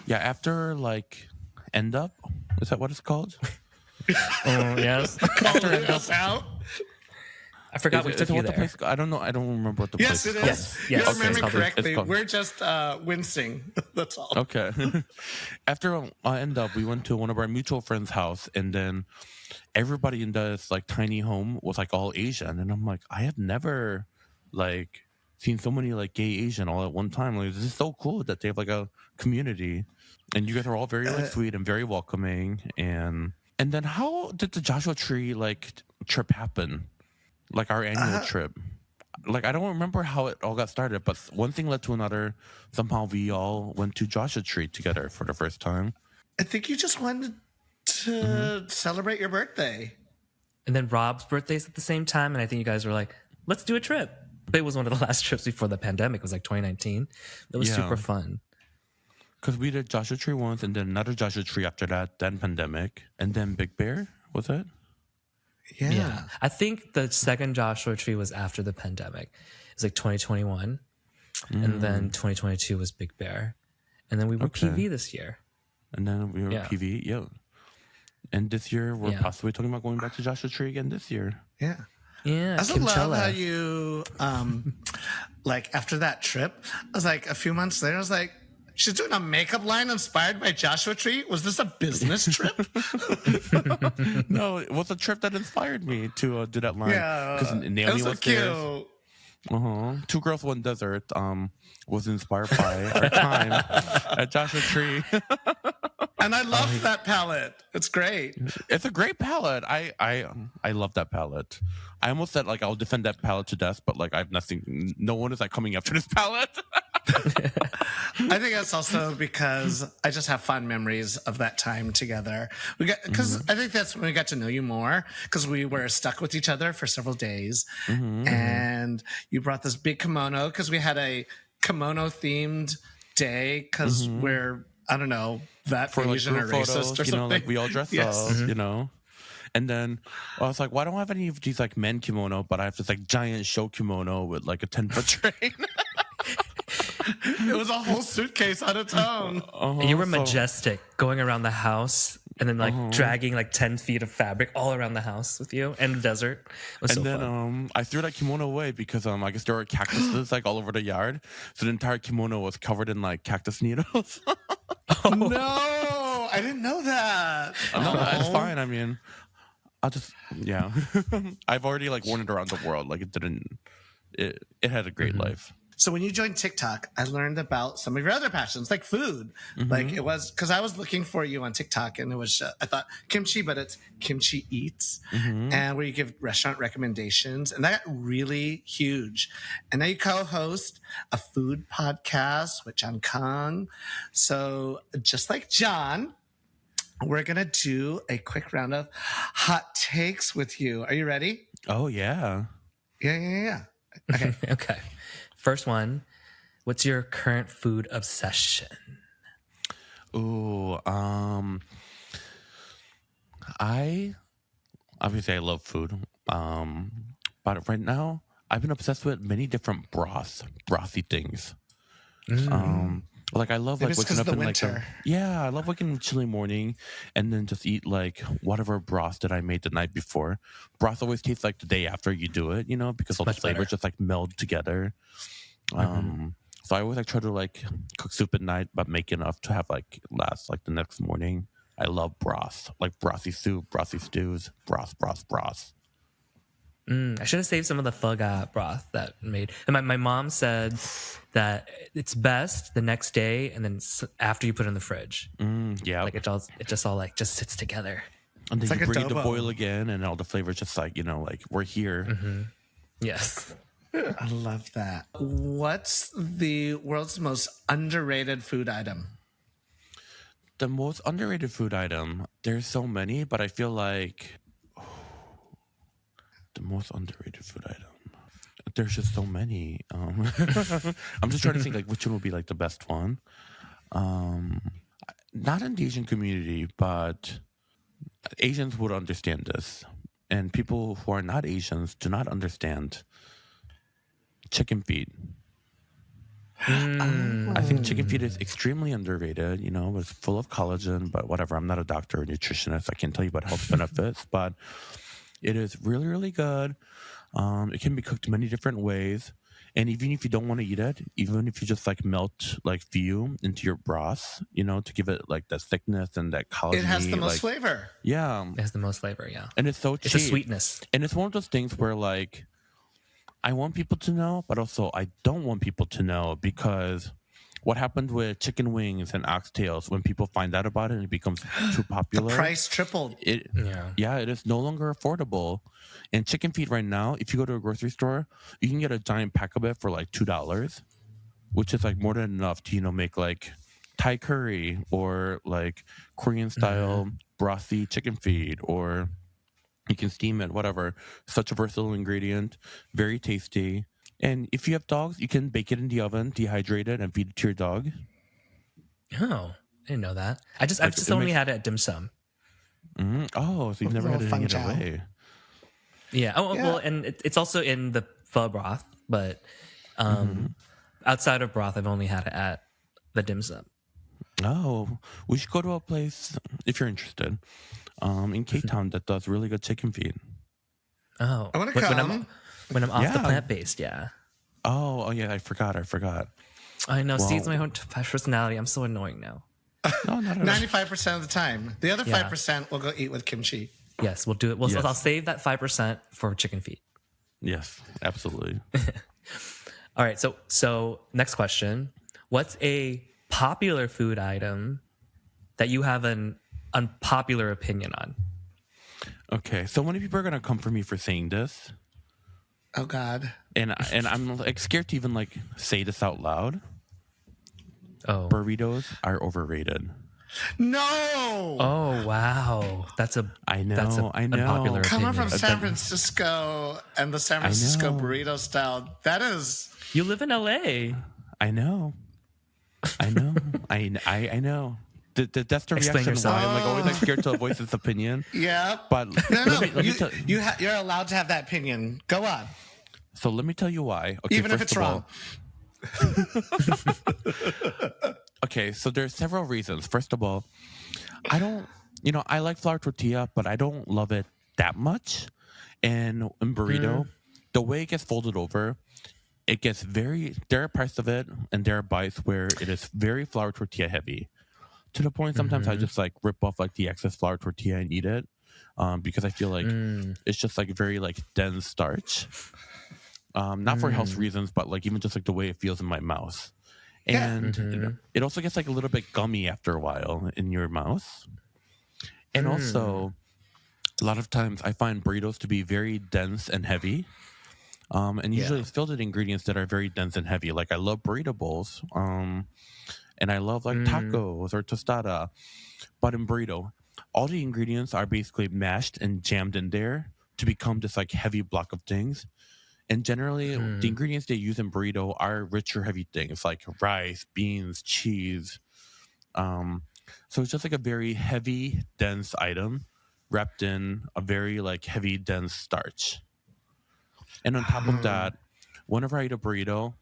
after like End Up, is that what it's called? Oh yes. After it goes out. I forgot we took you there. I don't know. I don't remember what the Yes, place it is is. Yes, You okay, remember it's correctly. called- We're just wincing. That's all. called. Okay. After End Up, we went to one of our mutual friends' house, and then everybody in this like tiny home was like all Asian, and I'm like, I have never like seen so many like gay Asian all at one time. Like, this is so cool that they have like a community, and you guys are all very like sweet and very welcoming. And then how did the Joshua Tree like trip happen? Like our annual trip. Like I don't remember how it all got started, but one thing led to another. Somehow we all went to Joshua Tree together for the first time. I think you just wanted to celebrate your birthday. And then Rob's birthday's at the same time, and I think you guys were like, let's do a trip. But it was one of the last trips before the pandemic. It was like 2019. It was super fun. Because we did Joshua Tree once, and then another Joshua Tree after that, then pandemic, and then Big Bear, was it? Yeah. I think the second Joshua Tree was after the pandemic. It was like 2021. And then 2022 was Big Bear. And then we were PV this year. And then we were PV, yeah. And this year, we're possibly talking about going back to Joshua Tree again this year. Yeah. Yeah. I also love how you, like after that trip, I was like a few months later, I was like, she's doing a makeup line inspired by Joshua Tree. Was this a business trip? No, it was a trip that inspired me to do that line. Yeah. Because Naomi was so was there. cute. Two Girls, One Desert was inspired by our time at Joshua Tree. And I love that palette. It's great. It's a great palette. I love that palette. I almost said like I'll defend that palette to death, but like I've nothing. No one is like coming after this palette. I think that's also because I just have fond memories of that time together. Because I think that's when we got to know you more, because we were stuck with each other for several days. And you brought this big kimono because we had a kimono themed day because we're, I don't know, that For like Asian or group racist photos, or you know, something. like we all dress Yes. up, you know. And then I was like, why don't I have any of these like men kimono, but I have this like giant show kimono with like a 10-foot train. It was a whole suitcase on its own. And you were majestic going around the house and then like dragging like 10 feet of fabric all around the house with you and the desert. It was And so then fun. I threw that kimono away because I guess there were cactuses like all over the yard. So the entire kimono was covered in like cactus needles. No, I didn't know that. No, that's fine. I mean, I'll just I've already like worn it around the world. Like it had a great life. So when you joined TikTok, I learned about some of your other passions, like food. Like it was because I was looking for you on TikTok, and it was I thought kimchi, but it's Kimchi Eats, and where you give restaurant recommendations, and that got really huge. And now you co-host a food podcast with John Kong. So just like John, we're gonna do a quick round of hot takes with you. Are you ready? Oh yeah. Yeah. Okay. Okay. First one, what's your current food obsession? Ooh, I obviously I love food. But right now I've been obsessed with many different brothy things. Like I love Maybe like it's waking 'cause up of in the like winter. I love waking up in a chilly morning and then just eat like whatever broth that I made the night before. Broth always tastes like the day after you do it, you know, because all the much better. flavors just like meld together. So I always like try to like cook soup at night, but make enough to have like last like the next morning. I love broth, like brothy soup, brothy stews, broth. I should have saved some of the pho broth that made. And my mom said that it's best the next day and then after you put it in the fridge. Yeah, Like it just all like just sits together. and then like you a bring it to adobo. boil again, and all the flavors just like like we're here. Yes. I love that. What's the world's most underrated food item? The most underrated food item. There's so many, but I feel like the most underrated food item. There's just so many. I'm just trying to think like which one would be like the best one. Not in the Asian community, but Asians would understand this, and people who are not Asians do not understand chicken feet. I think chicken feet is extremely underrated. You know, it's full of collagen, but whatever. I'm not a doctor or nutritionist. I can't tell you about health benefits, but it is really, really good. It can be cooked many different ways. And even if you don't want to eat it, even if you just like melt like veal into your broth, you know, to give it like that thickness and that collagen. It has the most flavor. Yeah. It has the most flavor, yeah. And it's so cheap. It's a sweetness. And it's one of those things where like I want people to know, but also I don't want people to know, because what happened with chicken wings and oxtails, when people find out about it and it becomes too popular, The price tripled. it is no longer affordable. And chicken feet right now, if you go to a grocery store, you can get a giant pack of it for like $2, which is like more than enough to make like Thai curry or like Korean style brothy chicken feet, or you can steam it, whatever. Such a versatile ingredient, very tasty. And if you have dogs, you can bake it in the oven, dehydrate it, and feed it to your dog. Oh, I didn't know that. I've Like, just it only makes- had it at dim sum. Oh, so you've never had it any other Funchal. way. Yeah. Oh, Yeah. well, and it's also in the pho broth, but outside of broth, I've only had it at the dim sum. Oh, we should go to a place, if you're interested, in Cape Town that does really good chicken feet. Oh, I wanna when come. when I'm off the Yeah. plant based, yeah. Oh yeah, I forgot. I know. See, it's Well- my own personality. I'm so annoying now. No, not at all. 95% of the time. The other Yeah. 5% will go eat with kimchi. Yes, we'll do it. Yes. I'll save that 5% for chicken feet. Yes, absolutely. All right. So next question: what's a popular food item that you have an unpopular opinion on? Okay, so many people are gonna come for me for saying this, Oh, God. and I'm like scared to even like say this out loud. Oh. Burritos are overrated. No! Oh wow, that's a I know, that's a I know. unpopular Coming opinion. from San Francisco and the San Francisco know. burrito style, that is... You live in LA. I know. I know. I know. That's the Explain reaction yourself. why I'm like always like scared to voice his opinion. Yeah. But No. let me You're allowed to have that opinion. Go on. So let me tell you why. Okay, Even if it's wrong. Okay, so there's several reasons. First of all, I don't, I like flour tortilla, but I don't love it that much. And in burrito, the way it gets folded over, it gets there are parts of it and there are bites where it is very flour tortilla heavy. To the point sometimes I just like rip off like the excess flour tortilla and eat it because I feel like it's just like very like dense starch. Not for health reasons, but like even just like the way it feels in my mouth. And it also gets like a little bit gummy after a while in your mouth. And also, a lot of times I find burritos to be very dense and heavy. And usually it's filled with ingredients that are very dense and heavy. Like I love burrito bowls. And I love like tacos or tostada. But in burrito, all the ingredients are basically mashed and jammed in there to become this like heavy block of things. And generally, the ingredients they use in burrito are richer, heavy things like rice, beans, cheese. So it's just like a very heavy, dense item wrapped in a very like heavy, dense starch. And on top of that, whenever I eat a burrito,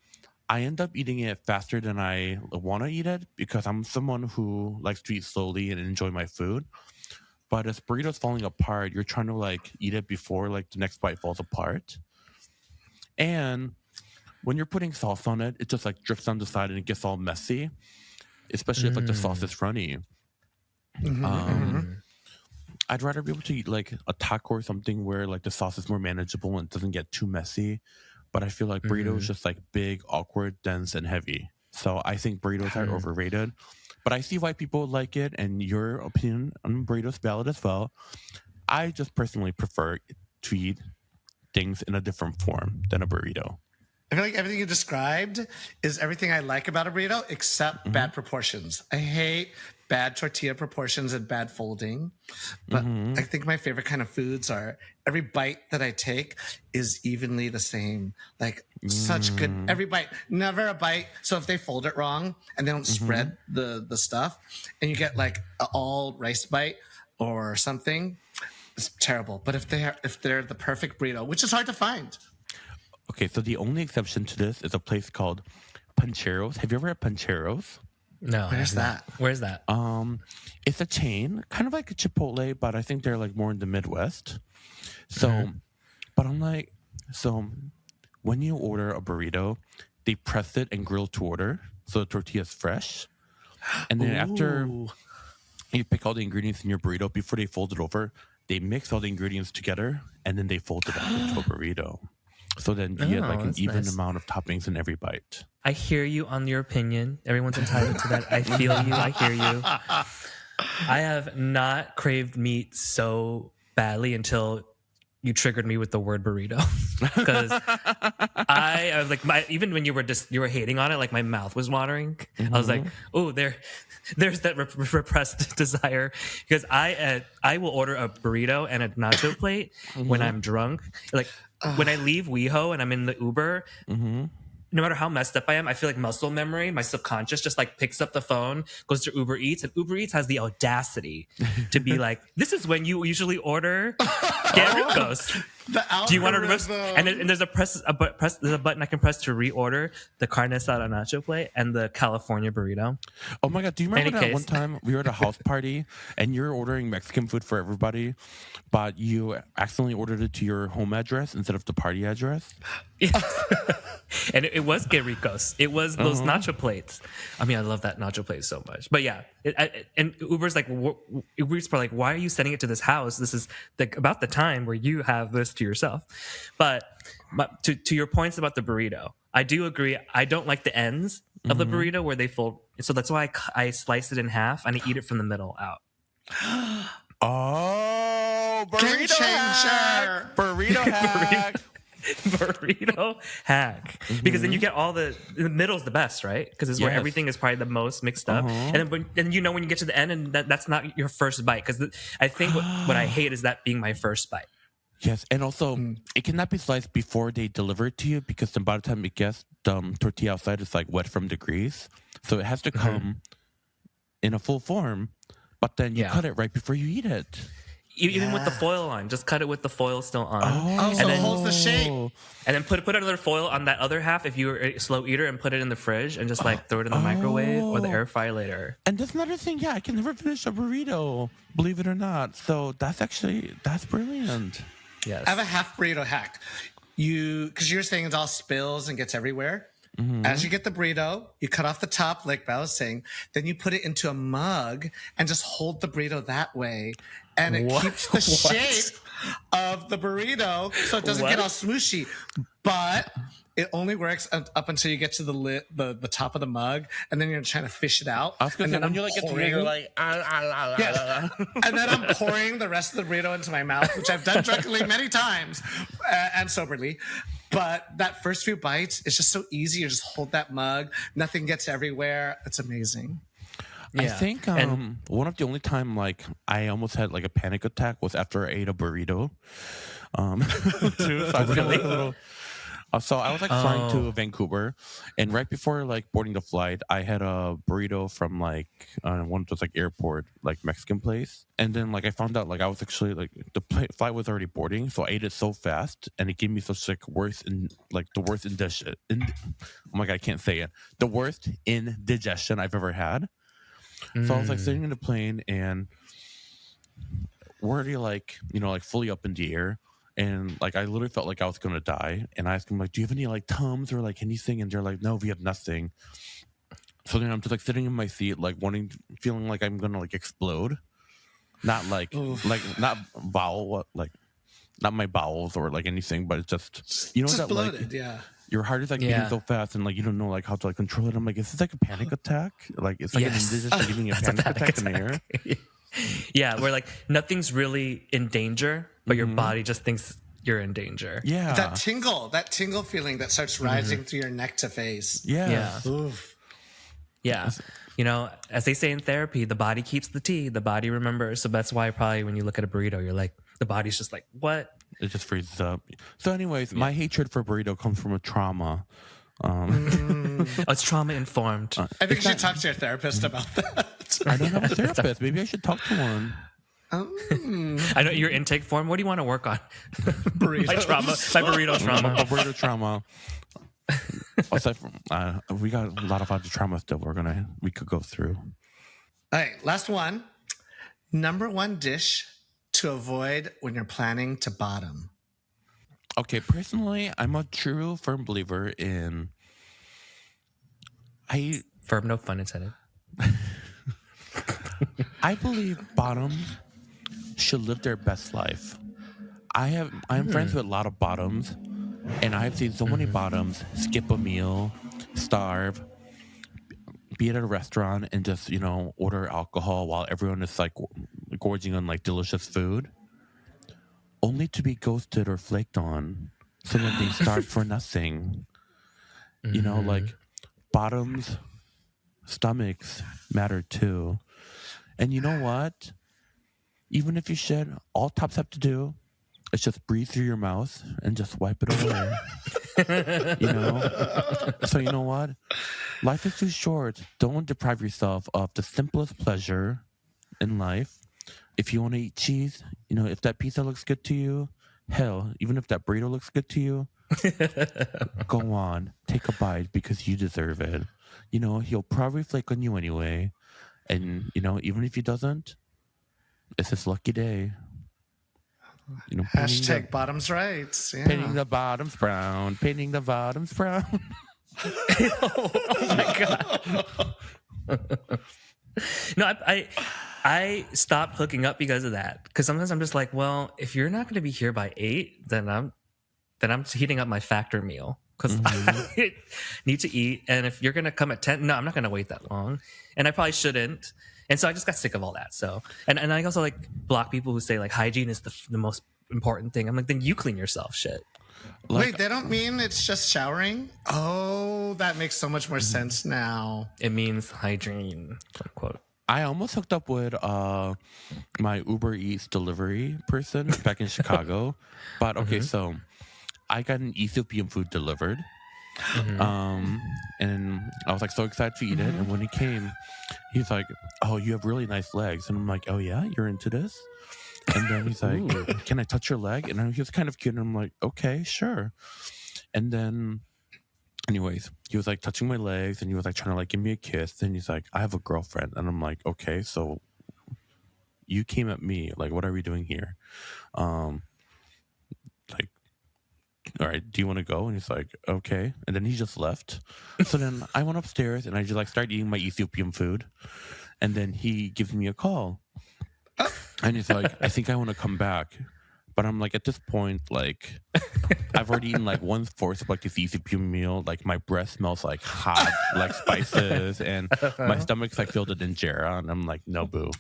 I end up eating it faster than I want to eat it because I'm someone who likes to eat slowly and enjoy my food. But as burrito's falling apart, you're trying to like eat it before like the next bite falls apart. And when you're putting sauce on it, it just like drips down the side and it gets all messy, especially if like the sauce is runny. I'd rather be able to eat like a taco or something where like the sauce is more manageable and it doesn't get too messy. But I feel like burrito is just like big, awkward, dense, and heavy. So I think burritos are overrated. But I see why people like it, and your opinion on burritos is valid as well. I just personally prefer to eat things in a different form than a burrito. I feel like everything you described is everything I like about a burrito except bad proportions. I hate bad tortilla proportions and bad folding. But I think my favorite kind of foods are every bite that I take is evenly the same. Like such good, every bite, never a bite. So if they fold it wrong and they don't spread the stuff and you get like an all rice bite or something, it's terrible. But if they're the perfect burrito, which is hard to find. Okay, so the only exception to this is a place called Pancheros. Have you ever had Pancheros? No. Where's that? Where's that? It's a chain, kind of like a Chipotle, but I think they're like more in the Midwest. So, but I'm like, so when you order a burrito, they press it and grill to order, so the tortilla is fresh. And then after you pick all the ingredients in your burrito, before they fold it over, they mix all the ingredients together and then they fold it up into a burrito. So then you get like an even amount of toppings in every bite. I hear you on your opinion. Everyone's entitled to that. I feel you. I hear you. I have not craved meat so badly until you triggered me with the word burrito. Because I was like, even when you were hating on it, like my mouth was watering. I was like, oh, there's that repressed desire. Because I will order a burrito and a nacho plate when I'm drunk. Like when I leave WeHo and I'm in the Uber, no matter how messed up I am, I feel like muscle memory, my subconscious just like picks up the phone, goes to Uber Eats, and Uber Eats has the audacity to be like, this is when you usually order Garricos. Do you want to press? And there's there's a button I can press to reorder the carne asada nacho plate and the California burrito. Oh my God. Do you remember that one time we were at a house party and you're ordering Mexican food for everybody, but you accidentally ordered it to your home address instead of the party address? And it was Garricos. It was those nacho plates. I mean, I love that nacho plate so much. But yeah, and Uber's like, why are you sending it to this house? This is about the time where you have this to yourself. But to your points about the burrito, I do agree. I don't like the ends of the burrito where they fold. So that's why I slice it in half and I eat it from the middle out. Oh, burrito changer. Burrito hack. Burrito hack, because then you get all the middle's the best, right? Because it's where everything is probably the most mixed up, and then when you get to the end and that's not your first bite, because I think what I hate is that being my first bite. Yes, and also it cannot be sliced before they deliver it to you because then by the time it gets the tortilla outside, it's like wet from the grease. So it has to come in a full form, but then you Yeah. cut it right before you eat it. Even with the Yeah. foil on, just cut it with the foil still on. Oh, so and it then, holds the shape. and then put another foil on that other half if you're a slow eater and put it in the fridge and just like throw it in the microwave or the air fryer later. And that's another thing. Yeah, I can never finish a burrito, believe it or not. So that's brilliant. Yes. I have a half burrito hack. Because you're saying it all spills and gets everywhere. As you get the burrito, you cut off the top, like I was saying. Then you put it into a mug and just hold the burrito that way, and it keeps the shape of the burrito, so it doesn't get all smooshy. But it only works up until you get to the lid, the top of the mug, and then you're trying to fish it out. I was gonna say, when you like get to it, you're like, yeah. And then I'm pouring the rest of the burrito into my mouth, which I've done drunkenly many times and soberly. But that first few bites, it's just so easy. You just hold that mug. Nothing gets everywhere. It's amazing. Yeah. I think one of the only time like I almost had like a panic attack was after I ate a burrito. Too, so I was like a little. So I was like flying to Vancouver, and right before like boarding the flight, I had a burrito from like one of those like airport like Mexican place, and then like I found out like I was actually like the flight was already boarding, so I ate it so fast, and it gave me such like the worst indigestion. Oh my god, I can't say it. The worst indigestion I've ever had. So I was like sitting in the plane, and we're already like like fully up in the air. And like I literally felt like I was gonna die. And I asked them like, "Do you have any like Tums or like anything?" And they're like, "No, we have nothing." So then I'm just like sitting in my seat, like feeling like I'm gonna like explode. Not like not not my bowels or like anything, but it's just Just that bloated, like yeah. your heart is like beating so fast, and like you don't know like how to like control it. I'm like, is this like a panic attack? Like it's like an indigestion giving you a panic attack in the air. Yeah, where like nothing's really in danger, but your body just thinks you're in danger. Yeah. That tingle feeling that starts rising through your neck to face. Yeah. Oof. Yeah. As they say in therapy, the body keeps the tea, the body remembers. So that's why probably when you look at a burrito, you're like, the body's just like, what? It just freezes up. So anyways, my hatred for burrito comes from a trauma. It's trauma informed. I think you should talk to your therapist about that. I don't have a therapist. Maybe I should talk to one. I know your intake form. What do you want to work on? Burritos. My burrito trauma. A burrito trauma. Aside from, we got a lot of other trauma stuff we could go through. All right, last one. Number one dish to avoid when you're planning to bottom. Okay, personally, I'm a true firm believer in. Firm, no pun intended. I believe bottoms should live their best life. I'm friends with a lot of bottoms, and I've seen so many bottoms skip a meal, starve, be at a restaurant and just order alcohol while everyone is like gorging on like delicious food, only to be ghosted or flaked on, so that they starve for nothing. Like bottoms, stomachs matter too. And you know what? Even if you shed, all tops have to do is just breathe through your mouth and just wipe it away. So you know what? Life is too short. Don't deprive yourself of the simplest pleasure in life. If you want to eat cheese, if that pizza looks good to you, hell, even if that burrito looks good to you, go on, take a bite because you deserve it. He'll probably flake on you anyway. And, even if he doesn't, it's his lucky day. Hashtag bottoms rights. Yeah. Painting the bottoms brown. Painting the bottoms brown. Oh my God. No, I stopped hooking up because of that. Because sometimes I'm just like, well, if you're not going to be here by 8, then I'm heating up my factor meal because I need to eat. And if you're going to come at 10, no, I'm not going to wait that long. And I probably shouldn't. And so I just got sick of all that. So, and I also like block people who say like hygiene is the most important thing. I'm like, then you clean yourself, shit. Wait, they don't mean it's just showering? Oh, that makes so much more sense now. It means hygiene, quote unquote. I almost hooked up with my Uber Eats delivery person back in Chicago. But okay, so I got an Ethiopian food delivered. And I was like so excited to eat it. And when he came, he's like, "Oh, you have really nice legs." And I'm like, "Oh yeah, you're into this?" And then he's like, "Can I touch your leg?" And he was kind of cute. And I'm like, "Okay, sure." And then, anyways, he was like touching my legs, and he was like trying to like give me a kiss. And he's like, "I have a girlfriend." And I'm like, "Okay, so you came at me. Like, what are we doing here? Like, all right, do you want to go?" And he's like, "Okay." And then he just left. So then I went upstairs and I just like started eating my Ethiopian food. And then he gives me a call. And he's like, "I think I want to come back." But I'm like, at this point, like, I've already eaten like 1/4 of like this Ethiopian meal. Like, my breath smells like hot, like spices, and my stomach's like filled with injera. And I'm like, "No, boo.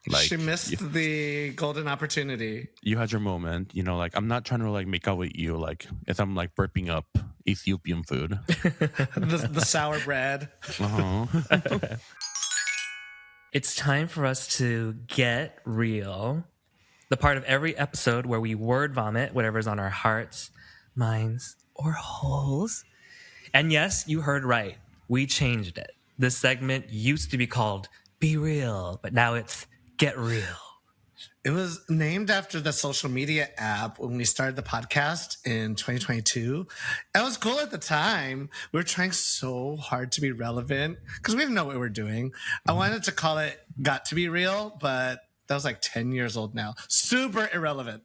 Like, She missed the golden opportunity. you had your moment. You know, like, I'm not trying to like make out with you. Like, if I'm like burping up Ethiopian food." The sour bread. It's time for us to get real. The part of every episode where we word vomit whatever's on our hearts, minds, or holes. And yes, you heard right. We changed it. This segment used to be called Be Real, but now it's Get Real. It was named after the social media app when we started the podcast in 2022. It was cool at the time. We were trying so hard to be relevant because we didn't know what we were doing. I wanted to call it Got to Be Real, but that was like 10 years old now. Super irrelevant.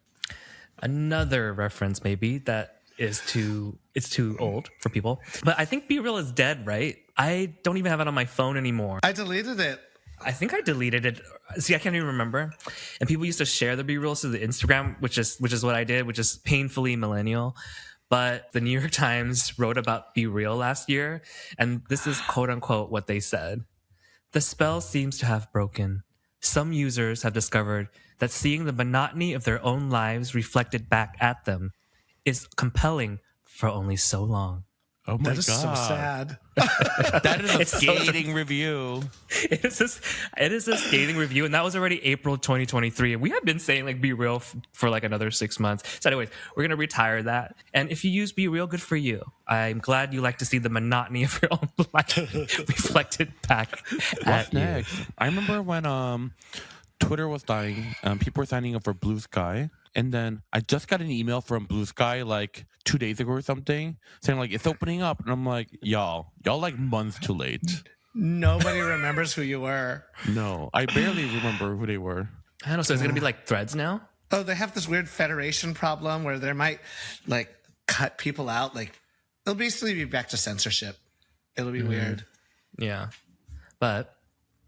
Another reference maybe that is it's too old for people. But I think Be Real is dead, right? I don't even have it on my phone anymore. I deleted it. I think I deleted it. See, I can't even remember. And people used to share the B-reels to the Instagram, which is what I did, which is painfully millennial. But the New York Times wrote about Be Real last year, and this is quote unquote what they said. The spell seems to have broken. Some users have discovered that seeing the monotony of their own lives reflected back at them is compelling for only so long. Oh my God. That is so sad. That is a scathing review. It is a scathing review, and that was already April 2023. And we have been saying like Be Real for like another 6 months. So anyways, we're going to retire that. And if you use Be Real, good for you. I'm glad you like to see the monotony of your own life reflected back at you. Next? I remember when Twitter was dying, people were signing up for Blue Sky. And then I just got an email from Blue Sky like 2 days ago or something saying like it's opening up. And I'm like, y'all like months too late. Nobody remembers who you were. No, I barely remember who they were. I don't know. So it's going to be like Threads now? Oh, they have this weird federation problem where they might like cut people out. Like it'll basically be back to censorship. It'll be weird. Yeah. But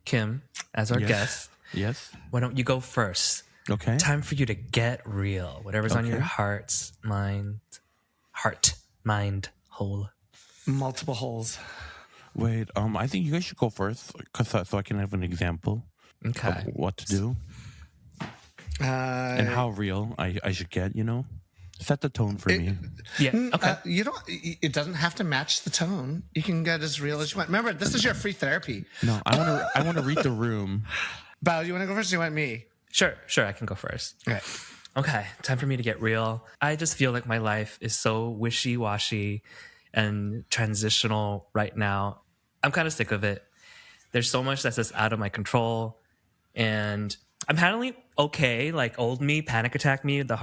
Kim, as our guest, Yes. why don't you go first? Okay. Time for you to get real. Whatever's on your heart, mind, hole. Multiple holes. Wait, I think you guys should go first so I can have an example Okay. of what to do and how real I should get, you know? Set the tone for me. Yeah. Okay. You don't. It doesn't have to match the tone. You can get as real as you want. Remember, this is your free therapy. No, I want to read the room. Bao, you want to go first? Or you want me? Sure. I can go first. Okay. Okay, time for me to get real. I just feel like my life is so wishy-washy and transitional right now. I'm kind of sick of it. There's so much that's just out of my control. And I'm handling okay, like old me, panic attack me, the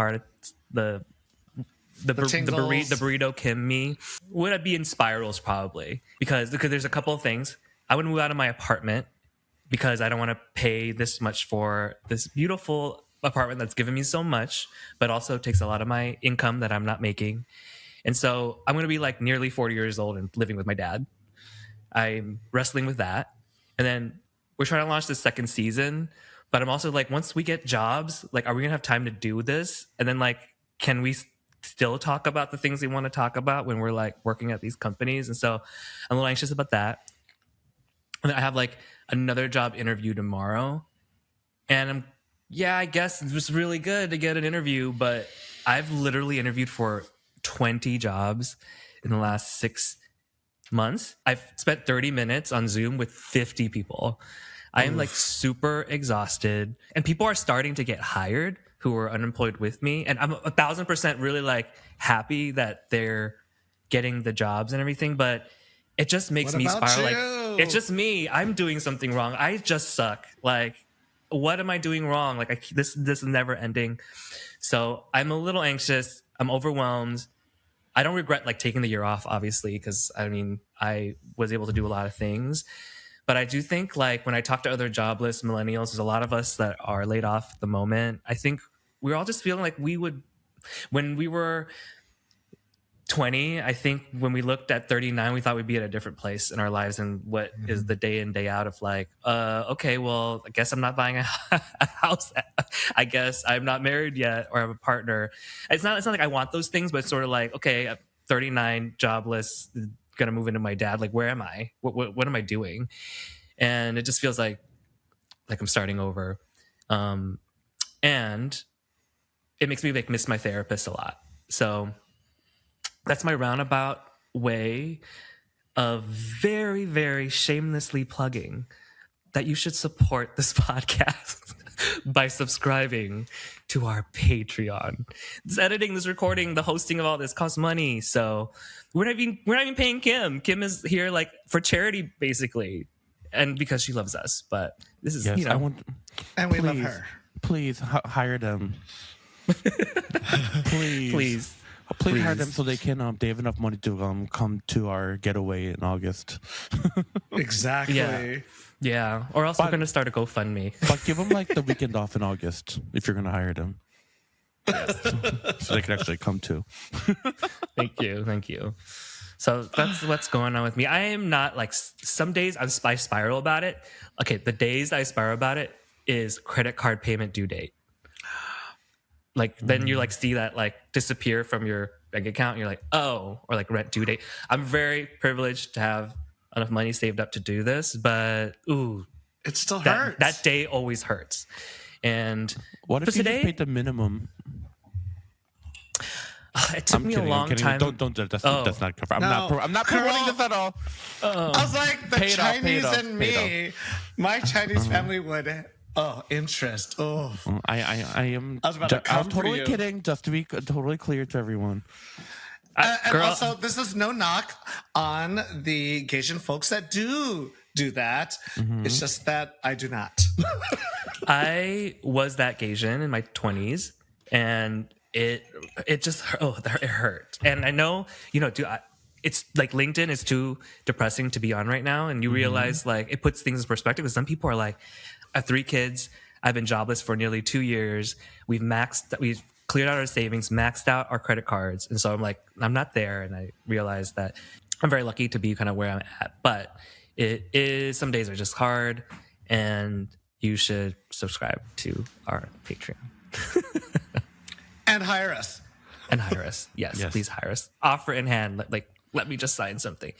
burrito Kim me. Would I be in spirals probably? Because there's a couple of things. I would move out of my apartment because I don't want to pay this much for this beautiful apartment that's given me so much, but also takes a lot of my income that I'm not making. And so I'm going to be like nearly 40 years old and living with my dad. I'm wrestling with that. And then we're trying to launch the second season, but I'm also like, once we get jobs, like, are we going to have time to do this? And then like, can we still talk about the things we want to talk about when we're like working at these companies? And so I'm a little anxious about that. And then I have like another job interview tomorrow. And I guess it was really good to get an interview, but I've literally interviewed for 20 jobs in the last 6 months. I've spent 30 minutes on Zoom with 50 people. I am like super exhausted, and people are starting to get hired who are unemployed with me, and I'm 1,000% really like happy that they're getting the jobs and everything, but it just makes What me about spiral. Like, you? it's just me. I'm doing something wrong. I just suck. Like, what am I doing wrong? Like, this is never ending. So I'm a little anxious. I'm overwhelmed. I don't regret like taking the year off, obviously, because I mean, I was able to do a lot of things. But I do think like when I talk to other jobless millennials, there's a lot of us that are laid off at the moment. I think we're all just feeling like we would, when we were 20, I think when we looked at 39, we thought we'd be at a different place in our lives, and what is the day in, day out of like, okay, well, I guess I'm not buying a house. I guess I'm not married yet or have a partner. It's not like I want those things, but it's sort of like, okay, I'm 39, jobless, gonna move into my dad. Like, where am I? What am I doing? And it just feels like I'm starting over. And it makes me like miss my therapist a lot. So that's my roundabout way of very, very shamelessly plugging that you should support this podcast by subscribing to our Patreon. This editing, this recording, the hosting of all this costs money. So we're not even paying Kim. Kim is here like for charity, basically. And because she loves us. But this is, Yes, you know. And we love her. Please hire them. Please. Please hire them so they can they have enough money to come to our getaway in August. Exactly. Yeah. Or else we're going to start a GoFundMe. But give them like the weekend off in August if you're going to hire them. So they can actually come too. Thank you. So that's what's going on with me. I am not like, some days I spiral about it. Okay, the days I spiral about it is credit card payment due date. Like then you like see that like disappear from your bank account and you're like, oh, or like rent due date. I'm very privileged to have enough money saved up to do this, but ooh, it still hurts. That day always hurts. And what if you just paid the minimum? It took me a long time. Don't. That's not covered. I'm not promoting this at all. I was like, the Chinese and me, my Chinese family would. Oh, interest. Oh, I am. I was about to come I'm totally for you. kidding. Just to be totally clear to everyone. And also, this is no knock on the Gaysian folks that do that. Mm-hmm. It's just that I do not. I was that Gaysian in my 20s, and it just it hurt. And I know, it's like LinkedIn is too depressing to be on right now, and you realize like it puts things in perspective. Because some people are like, I have 3 kids. I've been jobless for nearly 2 years. We've cleared out our savings, maxed out our credit cards. And so I'm like, I'm not there. And I realized that I'm very lucky to be kind of where I'm at. But it is, some days are just hard. And you should subscribe to our Patreon. And hire us. Yes, please hire us. Offer in hand. Let me just sign something.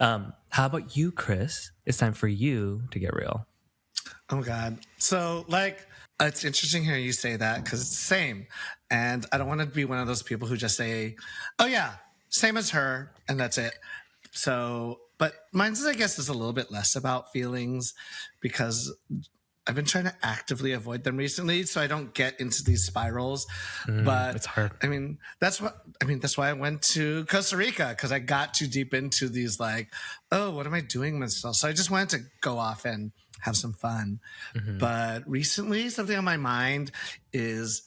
How about you, Chris? It's time for you to get real. Oh, God. So, it's interesting hearing you say that because it's the same. And I don't want to be one of those people who just say, oh, yeah, same as her, and that's it. So, but mine's, I guess, is a little bit less about feelings because I've been trying to actively avoid them recently so I don't get into these spirals. But it's hard. That's why I went to Costa Rica, because I got too deep into these what am I doing with myself? So I just wanted to go off and have some fun. Mm-hmm. But recently, something on my mind is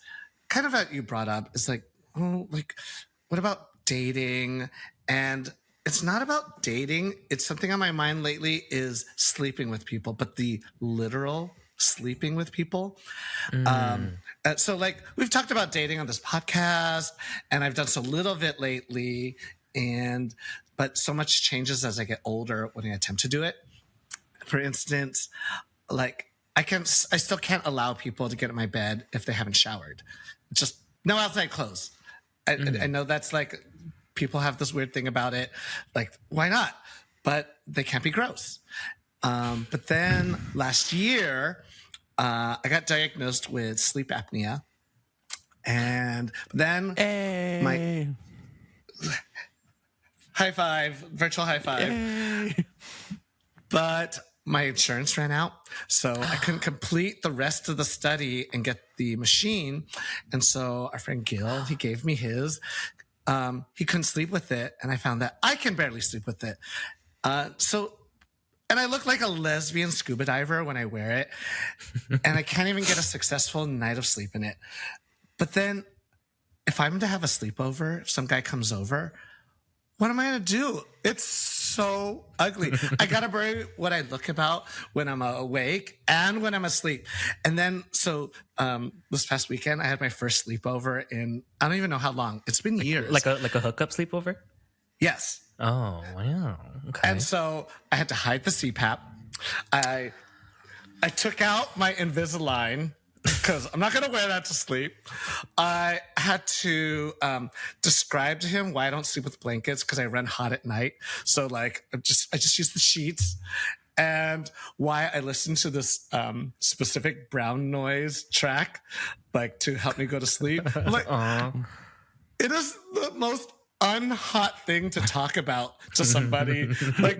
kind of what you brought up. It's what about dating? And it's not about dating. It's something on my mind lately is sleeping with people, but the literal sleeping with people. So we've talked about dating on this podcast, and I've done so little of it lately. But so much changes as I get older when I attempt to do it. For instance, I still can't allow people to get in my bed if they haven't showered. Just no outside clothes. I know that's people have this weird thing about it. Why not? But they can't be gross. But then last year, I got diagnosed with sleep apnea. And then my high five, virtual high five. But my insurance ran out, so I couldn't complete the rest of the study and get the machine. And so our friend Gil, he gave me his. He couldn't sleep with it, and I found that I can barely sleep with it. And I look like a lesbian scuba diver when I wear it, and I can't even get a successful night of sleep in it. But then, if I'm to have a sleepover, if some guy comes over, what am I going to do? It's so ugly. I got to worry what I look about when I'm awake and when I'm asleep. And then, this past weekend, I had my first sleepover in, I don't even know how long. It's been years. Like a hookup sleepover? Yes. Oh, wow. Okay. And so I had to hide the CPAP. I took out my Invisalign because I'm not going to wear that to sleep. I had to describe to him why I don't sleep with blankets because I run hot at night. So I just use the sheets, and why I listen to this specific brown noise track, to help me go to sleep. It is the most unhot thing to talk about to somebody,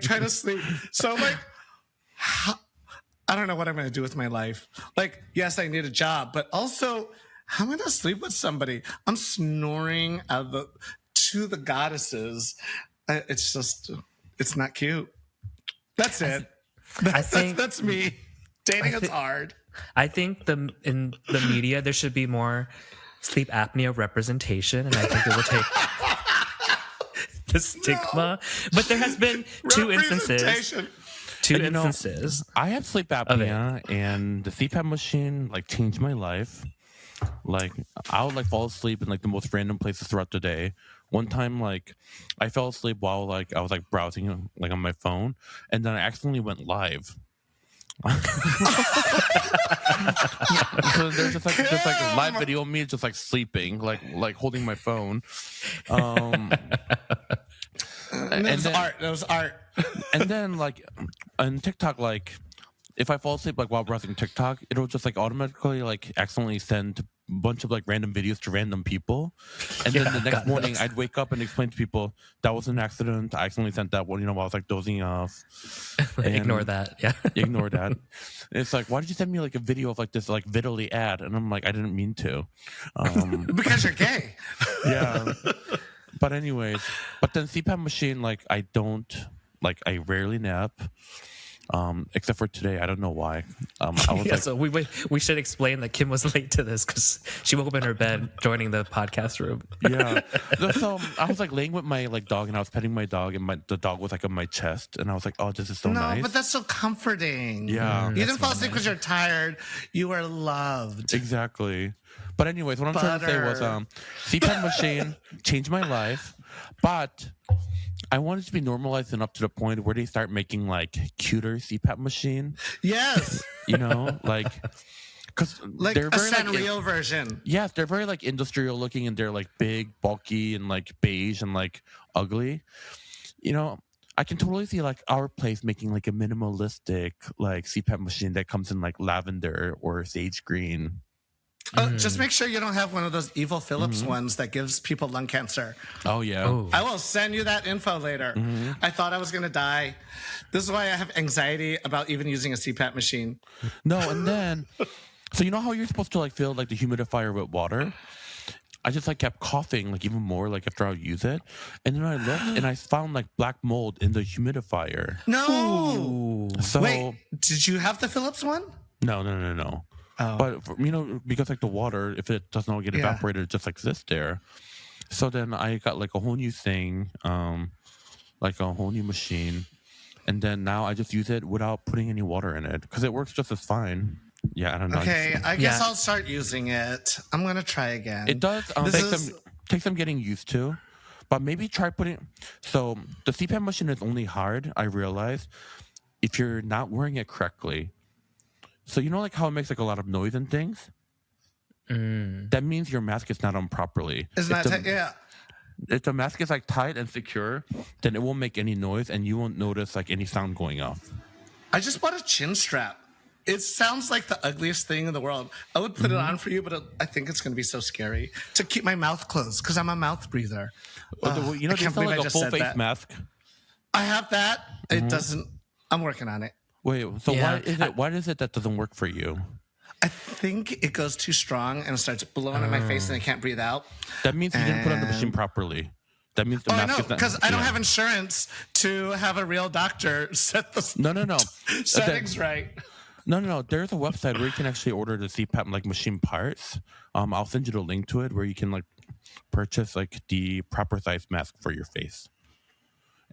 trying to sleep. So I don't know what I'm going to do with my life. Yes, I need a job, but also how am I going to sleep with somebody? I'm snoring to the goddesses. It's not cute. That's it. That's me. Dating is hard. I think in the media, there should be more sleep apnea representation, and I think it will take the stigma. No. But there has been two instances. I have sleep apnea, and the CPAP machine changed my life. I would fall asleep in the most random places throughout the day. One time, I fell asleep while I was browsing on my phone, and then I accidentally went live. So there's just a live video of me just sleeping, holding my phone. And that was art. And then on TikTok, if I fall asleep while browsing TikTok, it'll just automatically accidentally send a bunch of random videos to random people. And then the next morning I'd wake up and explain to people that was an accident. I accidentally sent that one, while I was dozing off. Ignore that. Yeah. Ignore that. It's why did you send me a video of this Vitaly ad? And I'm I didn't mean to. Because you're gay. Yeah. But anyways, then CPAP machine, I don't, I rarely nap. Except for today, I don't know why. I was so we should explain that Kim was late to this because she woke up in her bed joining the podcast room. Yeah. So I was laying with my dog, and I was petting my dog, and the dog was on my chest, and I was oh, this is so nice. No, but that's so comforting. Yeah. You didn't fall asleep because you're tired. You are loved. Exactly. But anyways, what I'm trying to say was CPAP machine changed my life, but I want it to be normalized enough to the point where they start making cuter CPAP machine. Yes. Because they're a Sanrio version. Yes, they're very industrial looking, and they're big, bulky, and beige and ugly. I can totally see our place making a minimalistic CPAP machine that comes in lavender or sage green. Just make sure you don't have one of those evil Philips ones that gives people lung cancer. Oh, yeah. Oh. I will send you that info later. I thought I was going to die. This is why I have anxiety about even using a CPAP machine. No, and then, so you know how you're supposed to fill the humidifier with water? I just kept coughing even more after I would use it. And then I looked and I found black mold in the humidifier. No. So, wait, did you have the Philips one? No. Oh. But because the water, if it doesn't all get evaporated, it just sits there. So then I got a whole new thing, a whole new machine, and then now I just use it without putting any water in it because it works just as fine. Yeah, I don't know. Okay, I guess I'll start using it. I'm gonna try again. It does take some getting used to, but maybe try putting. So the CPAP machine is only hard, I realize, if you're not wearing it correctly. So you know how it makes a lot of noise and things? That means your mask is not on properly. It's not yeah. If the mask is tight and secure, then it won't make any noise and you won't notice any sound going off. I just bought a chin strap. It sounds like the ugliest thing in the world. I would put it on for you, but I think it's going to be so scary to keep my mouth closed because I'm a mouth breather. They sell a full face mask. I have that. It doesn't. I'm working on it. Wait, so Yeah, why is it that doesn't work for you? I think it goes too strong and it starts blowing in my face and I can't breathe out. That means you didn't put on the machine properly. That means the I mask know, is not. because I don't yeah. have insurance to have a real doctor set the No. settings right. No. There's a website where you can actually order the CPAP like machine parts. I'll send you the link to it where you can like purchase like the proper size mask for your face.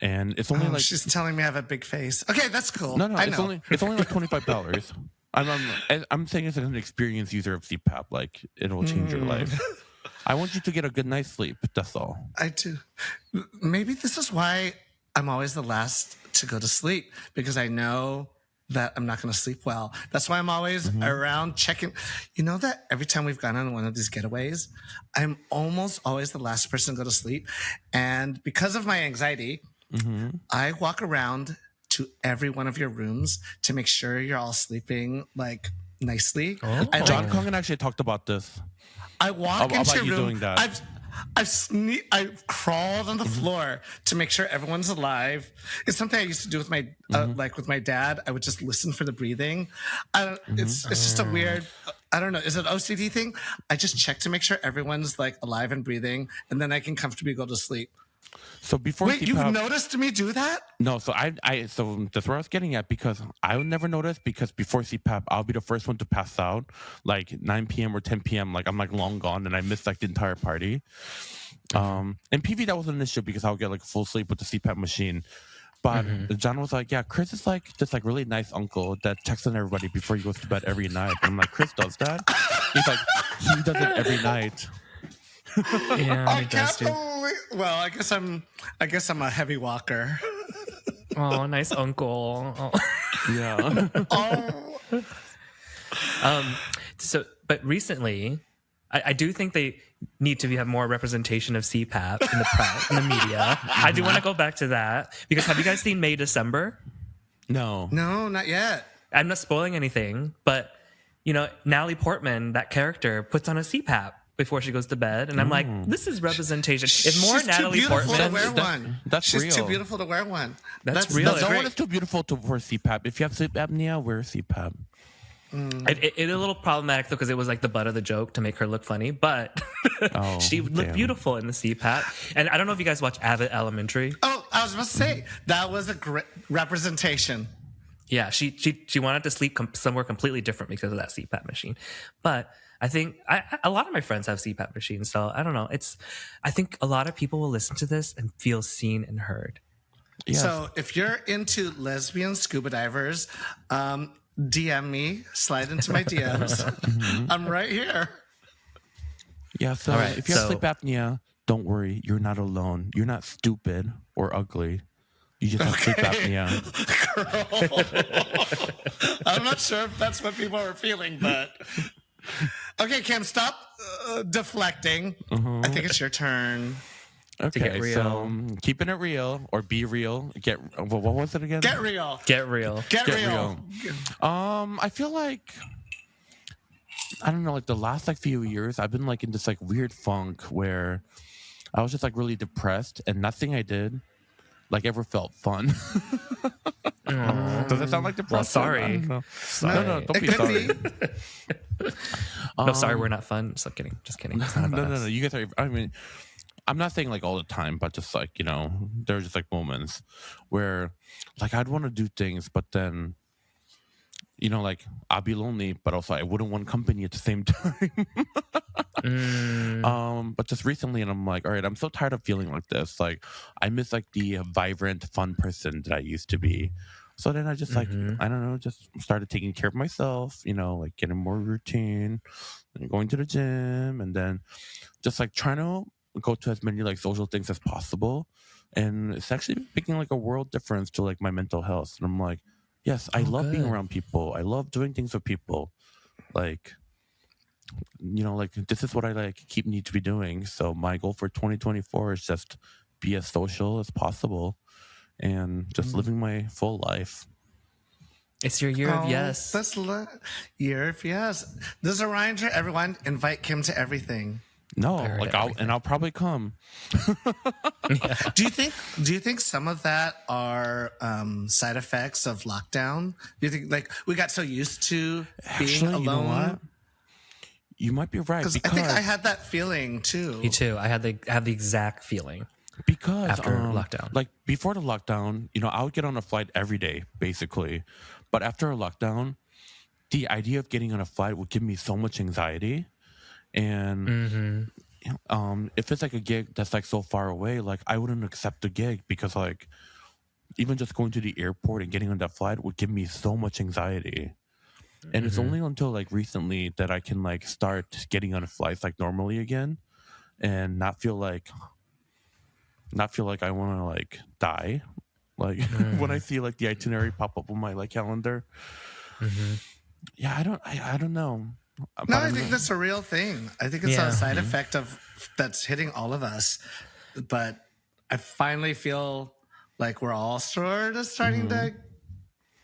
And it's only like She's telling me I have a big face. Okay, that's cool. no, I it's know. only like $25. I'm saying as an experienced user of CPAP, like it'll change your life. I want you to get a good night's sleep. That's all. I do. Maybe this is why I'm always the last to go to sleep, because I know that I'm not going to sleep well. That's why I'm always around checking. You know that every time we've gone on one of these getaways, I'm almost always the last person to go to sleep. And because of my anxiety, I walk around to every one of your rooms to make sure you're all sleeping like nicely. John Congan actually talked about this. I walk into about your you room. doing that. I've crawled on the floor to make sure everyone's alive. It's something I used to do with my like with my dad. I would just listen for the breathing. It's just a weird. I don't know. Is it an OCD thing? I just check to make sure everyone's like alive and breathing, and then I can comfortably go to sleep. So before Wait, CPAP, you've noticed me do that? No, so so that's where I was getting at, because I would never notice, because before CPAP, I'll be the first one to pass out, like 9 p.m. or 10 p.m. Like I'm like long gone and I missed like the entire party. And PV, that wasn't an issue because I'll get like full sleep with the CPAP machine. But John was like, yeah, Chris is like this like really nice uncle that checks on everybody before he goes to bed every night. And I'm like, Chris does that? He's like, he does it every night. Yeah, I he does can't too. believe. Well, I guess I'm a heavy walker. Oh, nice uncle. Oh. Yeah. But recently, I do think they need to have more representation of CPAP in the press, in the media. I do want to go back to that, because have you guys seen May December? No. No, not yet. I'm not spoiling anything, but you know, Natalie Portman, that character, puts on a CPAP before she goes to bed, and I'm like, this is representation. If more She's Natalie too beautiful Portman, to wear one. That's She's real. too beautiful to wear one. That's real. That's No great. one is too beautiful for CPAP. If you have sleep apnea, wear CPAP. It's a little problematic though, because it was like the butt of the joke to make her look funny, but she looked beautiful in the CPAP. And I don't know if you guys watch Abbott Elementary. Oh, I was about to say that was a great representation. Yeah, she wanted to sleep somewhere completely different because of that CPAP machine. But I think a lot of my friends have CPAP machines, so I don't know. I think a lot of people will listen to this and feel seen and heard. Yes. So if you're into lesbian scuba divers, DM me, slide into my DMs. I'm right here. Yeah, so All right, if you have sleep apnea, don't worry. You're not alone. You're not stupid or ugly. You just have sleep apnea. I'm not sure if that's what people are feeling, but okay, Kim, stop deflecting. I think it's your turn. Okay, get real. so keeping it real or be real. What was it again? Get real. Get real. Get real. I feel like, I don't know, like the last like few years, I've been like in this like weird funk where I was just like really depressed, and nothing I did like ever felt fun. Does that sound like depressing? Well, sorry. I don't know. Sorry. No, don't It be could sorry. be. No, sorry, we're not fun. Just kidding. Just kidding. It's not about us. No. You guys are. I mean, I'm not saying like all the time, but just like, you know, there's just like moments where like I'd want to do things, but then, you know, like I'd be lonely, but also I wouldn't want company at the same time. But just recently, and I'm like, all right, I'm so tired of feeling like this. Like I miss like the vibrant, fun person that I used to be. So then I just like, I don't know, just started taking care of myself, you know, like getting more routine and going to the gym, and then just like trying to go to as many like social things as possible. And it's actually making like a world difference to like my mental health. And I'm like, yes, I love being around people. I love doing things with people. Like, you know, like this is what I like need to be doing. So my goal for 2024 is just be as social as possible and just living my full life. It's your year of yes. That's year of yes. This is a reminder, everyone, invite Kim to everything. No, I heard like everything. I'll probably come. Do you think some of that are side effects of lockdown? Do you think like we got so used to being Actually, you know what? alone? You might be right Because I think I had that feeling too. Me too. I had the exact feeling because after lockdown. like before the lockdown, I would get on a flight every day basically, but after a lockdown, the idea of getting on a flight would give me so much anxiety, and if it's like a gig that's like so far away, like I wouldn't accept the gig because like even just going to the airport and getting on that flight would give me so much anxiety. And it's only until like recently that I can like start getting on flights like normally again and not feel like I want to like die. Like when I see like the itinerary pop up on my like calendar. Yeah, I don't know. No, I think that's a real thing. I think it's Yeah. a side effect of that's hitting all of us. But I finally feel like we're all sort of starting to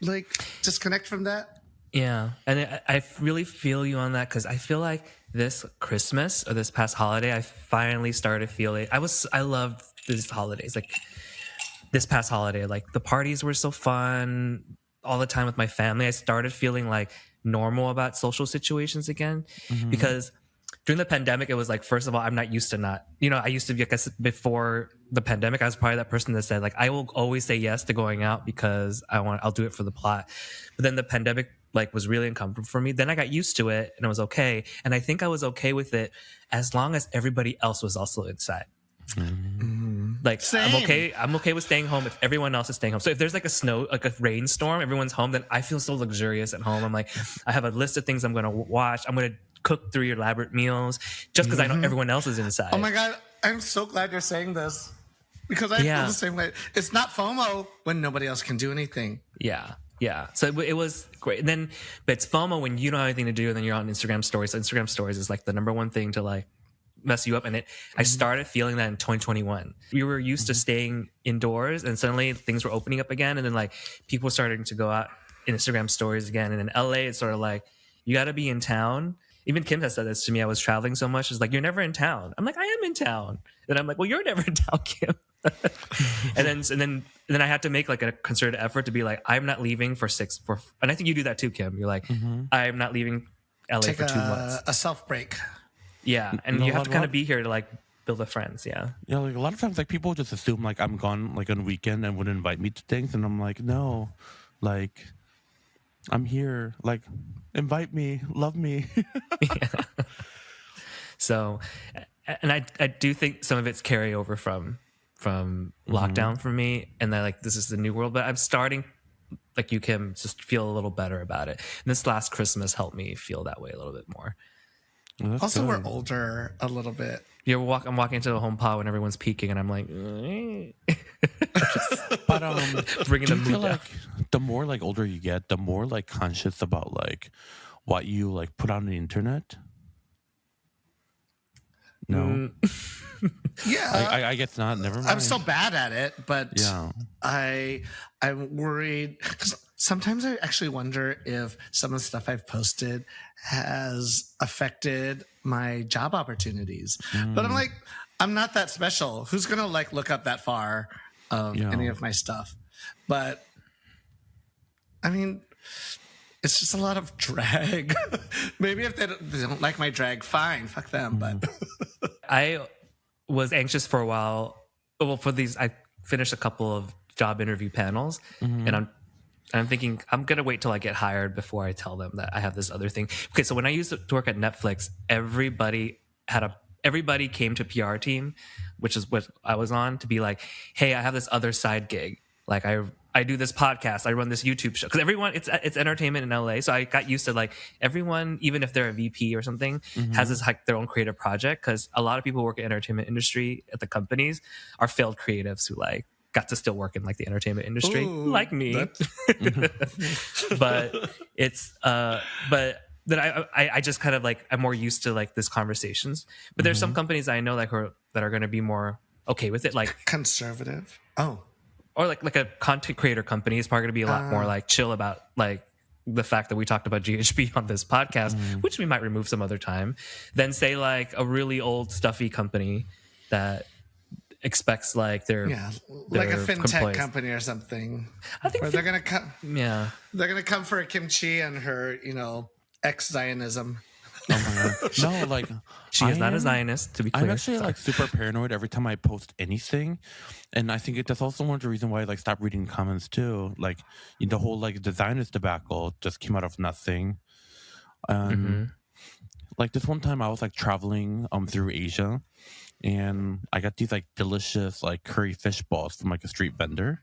like disconnect from that. Yeah, and I really feel you on that because I feel like this Christmas or this past holiday, I finally started feeling. I loved these holidays, like this past holiday. Like the parties were so fun all the time with my family. I started feeling like normal about social situations again because during the pandemic, it was like, first of all, I'm not used to not, I used to be, I guess, before the pandemic, I was probably that person that said, like, I will always say yes to going out because I'll do it for the plot. But then the pandemic, like, was really uncomfortable for me. Then I got used to it and it was okay. And I think I was okay with it as long as everybody else was also inside. Like, Same. I'm okay with staying home if everyone else is staying home. So if there's like a rainstorm, everyone's home, then I feel so luxurious at home. I'm like, I have a list of things I'm going to watch. I'm going to cook 3 elaborate meals just because I know everyone else is inside. Oh my God, I'm so glad you're saying this because I feel the same way. It's not FOMO when nobody else can do anything. Yeah. Yeah. So it was great. And then, but it's FOMO when you don't have anything to do and then you're on Instagram stories. So Instagram stories is like the number one thing to like mess you up. And I started feeling that in 2021. We were used to staying indoors and suddenly things were opening up again. And then like people starting to go out in Instagram stories again. And in LA, it's sort of like, you got to be in town. Even Kim has said this to me. I was traveling so much. It's like, you're never in town. I'm like, I am in town. And I'm like, well, you're never in town, Kim. and then I had to make like a concerted effort to be like, I'm not leaving and I think you do that too, Kim. You're like, I'm not leaving LA Take for 2 months. a self break. Yeah. And you have to kind of be here to like build the friends. Yeah. Yeah, like a lot of times like people just assume like I'm gone like on a weekend and would invite me to things, and I'm like, no, like I'm here, like invite me, love me. So, and I do think some of it's carryover from lockdown for me, and that like this is the new world. But I'm starting, like you, Kim, just feel a little better about it. And this last Christmas helped me feel that way a little bit more. Well, Also, good. we're older a little bit. I'm walking into a home pod when everyone's peeking, and I'm like, But bringing do the you feel mood down. like the more like older you get, the more like conscious about like what you like put on the internet? No, Yeah. I guess not. Never mind. I'm still bad at it, but Yeah. I'm worried because sometimes I actually wonder if some of the stuff I've posted has affected my job opportunities. But I'm like, I'm not that special. Who's gonna like look up that far of any of my stuff? But I mean, it's just a lot of drag. Maybe if they don't like my drag, fine, fuck them. But I was anxious for a while. Well, I finished a couple of job interview panels, and I'm thinking I'm gonna wait till I get hired before I tell them that I have this other thing. Okay, so when I used to work at Netflix, everybody came to PR team, which is what I was on, to be like, hey, I have this other side gig. Like I do this podcast, I run this YouTube show, because everyone it's entertainment in LA, so I got used to like everyone, even if they're a VP or something, has this like their own creative project, because a lot of people who work in entertainment industry at the companies are failed creatives who like got to still work in like the entertainment industry, like me. But it's but then I just kind of like I'm more used to like this conversations. But there's some companies I know like that are going to be more okay with it, like conservative. Oh, or like a content creator company is probably going to be a lot more like chill about like the fact that we talked about GHB on this podcast, which we might remove some other time, than say like a really old stuffy company that expects like their like a fintech employees. company or something. I think they're gonna come. Yeah, They're gonna come for Kimchi and her, ex-Zionism. Oh my God. No, like she is not a Zionist, to be clear. I'm actually like super paranoid every time I post anything, and I think that's also one of the reasons why I like stopped reading comments too. Like the whole like the Zionist debacle just came out of nothing. Like this one time I was like traveling through Asia, and I got these like delicious like curry fish balls from like a street vendor.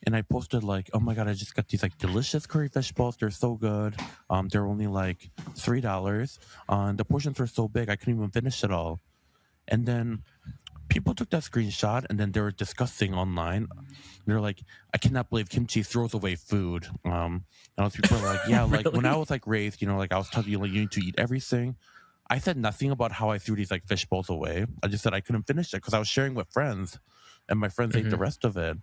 And I posted like, oh my God, I just got these like delicious curry fish balls. They're so good. They're only like $3. The portions were so big I couldn't even finish it all. And then people took that screenshot and then they were discussing online. They're like, I cannot believe Kimchi throws away food. And other people are like, yeah, like Really? when I was like raised, like I was telling you like you need to eat everything. I said nothing about how I threw these like fish balls away. I just said I couldn't finish it because I was sharing with friends, and my friends ate the rest of it.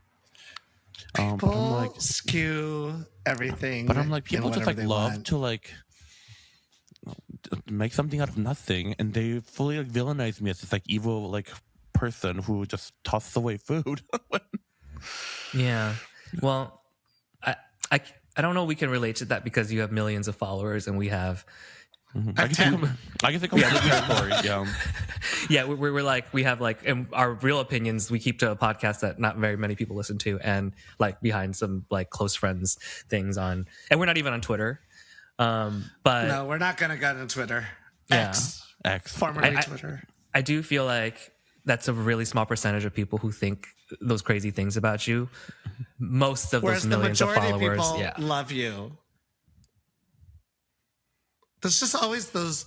People skew everything. But I'm like, people just like love want. to like make something out of nothing, and they fully like villainize me as this like evil like person who just tosses away food. Yeah. Well, I don't know. We can relate to that because you have millions of followers and we have. I guess it comes with the story. Yeah. Yeah, we're like, we have like, and our real opinions we keep to a podcast that not very many people listen to, and like behind some like close friends things on, and we're not even on Twitter. But no, we're not gonna go on Twitter. Yeah. X. Formerly Twitter. I do feel like that's a really small percentage of people who think those crazy things about you. Most of Whereas those millions the of majority followers, of people love you. There's just always those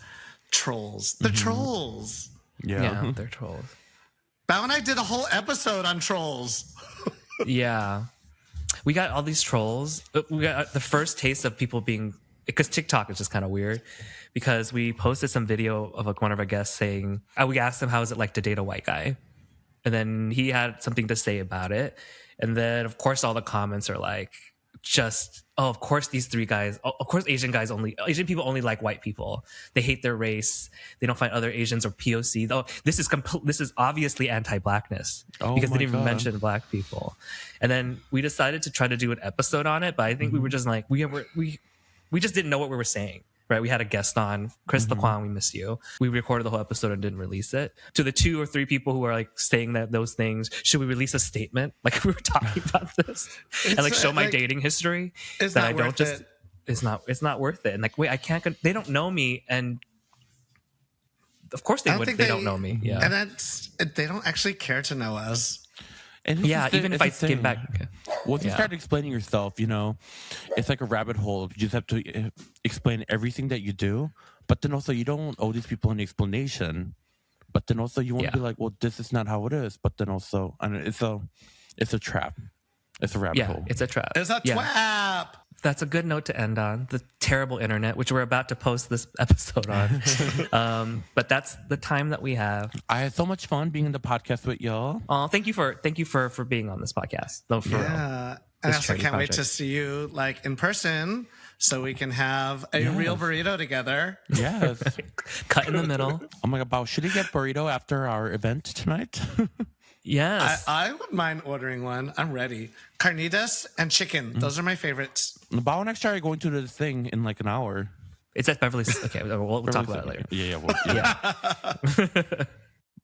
trolls. They're trolls. Yeah, they're trolls. Bao and I did a whole episode on trolls. Yeah. We got all these trolls. We got the first taste of people being, because TikTok is just kind of weird, because we posted some video of like one of our guests saying, we asked him, how is it like to date a white guy? And then he had something to say about it. And then of course all the comments are like, of course these three guys, of course Asian people only like white people. They hate their race. They don't find other Asians or POC. Though this is obviously anti-blackness because they didn't even mention black people. And then we decided to try to do an episode on it, but I think we were just like we just didn't know what we were saying. Right, we had a guest on, Chris Laquan, we miss you. We recorded the whole episode and didn't release it. To the 2 or 3 people who are like saying that those things, should we release a statement? Like we were talking about this and like show my dating history. It's that not I don't worth just. it. It's not worth it. And like, wait, I can't. They don't know me, and of course they would. They don't know me. Yeah, and they don't actually care to know us. And even if I get back. Once you start explaining yourself, it's like a rabbit hole. You just have to explain everything that you do, but then also you don't owe these people an explanation. But then also you want to be like, well, this is not how it is. But then also, it's a trap. It's a rabbit hole. It's a trap. It's a trap. That's a good note to end on. The terrible internet, which we're about to post this episode on. But that's the time that we have. I had so much fun being in the podcast with y'all. Oh, thank you for being on this podcast. No, for real. And I also can't wait to see you like in person so we can have a real burrito together. Yes. Cut in the middle. Oh my God, Bao, should we get burrito after our event tonight? Yes. I wouldn't mind ordering one. I'm ready. Carnitas and chicken. Those are my favorites. Bao and I started going to this thing in like an hour. It's at Beverly's. Okay, we'll talk about it later. Yeah.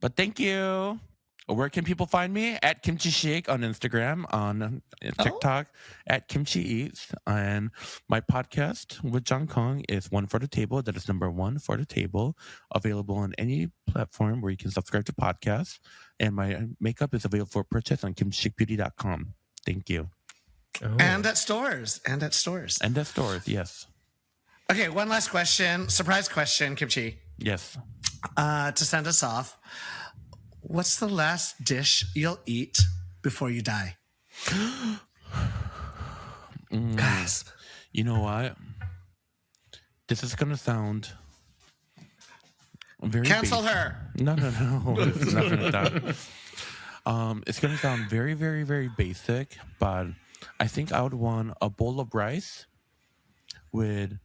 But thank you. Where can people find me? At Kimchi Shake on Instagram, on TikTok, at Kimchi Eats. And my podcast with John Kong is One for the Table. That is number 1 for the table. Available on any platform where you can subscribe to podcasts. And my makeup is available for purchase on kimchishakbeauty.com. Thank you. Oh. And at stores. Yes. Okay, one last question. Surprise question, Kimchi. Yes. To send us off. What's the last dish you'll eat before you die? Gasp. You know what? This is going to sound very Cancel basic. her. No. It's nothing like that. It's going to sound very, very, very basic, but I think I would want a bowl of rice with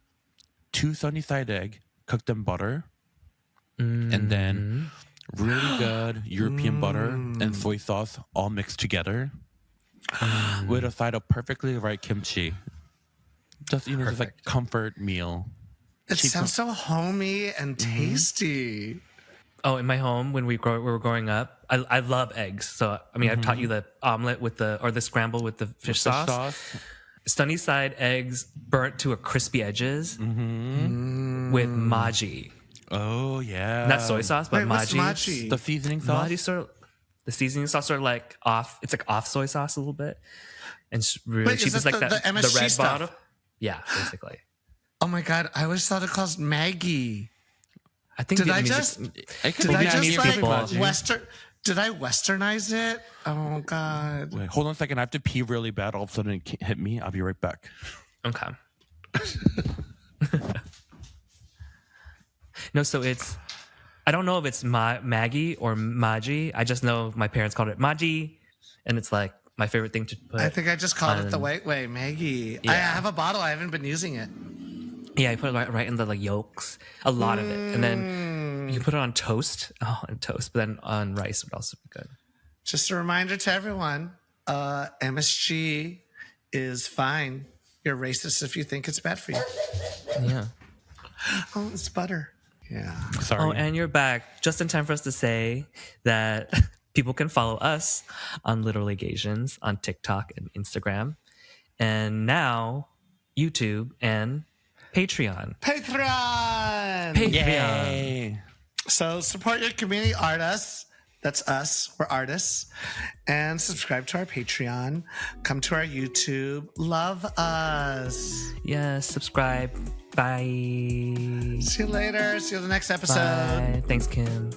2 sunny side egg cooked in butter, and then really good European butter and soy sauce all mixed together with a side of perfectly right kimchi. Just just like comfort meal. It sounds so homey and tasty. Oh, in my home when we were growing up, I love eggs. So I mean, I've taught you the omelet with the scramble with the fish sauce. Sunny side eggs burnt to a crispy edges with maji. Oh yeah, Not soy sauce, but Wait, what's maji. maji? the seasoning sauce. Maji the seasoning sauce are like off. It's like off soy sauce a little bit, and it's really cheap. It's like the that MSG the red stuff? bottle. Yeah, basically. Oh my God, I always thought it called Maggie. I think Did I Vietnamese- just It could did I be just Vietnamese like people. Did I westernize it? Oh God. Wait, hold on a second. I have to pee really bad. All of a sudden it hit me. I'll be right back. Okay. No, so it's I don't know if it's Maggie or Maji. I just know my parents called it Maji, and it's like my favorite thing to put. I think I just called it the white way, Maggie. I Yeah. have a bottle. I haven't been using it. Yeah, I put it right in the like yolks, a lot of it, and then you can put it on toast. Oh, on toast, but then on rice would also be good. Just a reminder to everyone: MSG is fine. You're racist if you think it's bad for you. Yeah. Oh, it's butter. Yeah. Sorry. Oh, and you're back just in time for us to say that people can follow us on Literally Gasians on TikTok and Instagram, and now YouTube and Patreon. Patreon. Yay. So support your community artists. That's us. We're artists. And subscribe to our Patreon. Come to our YouTube. Love us. Yes, subscribe. Bye. See you later. See you in the next episode. Bye. Thanks, Kim.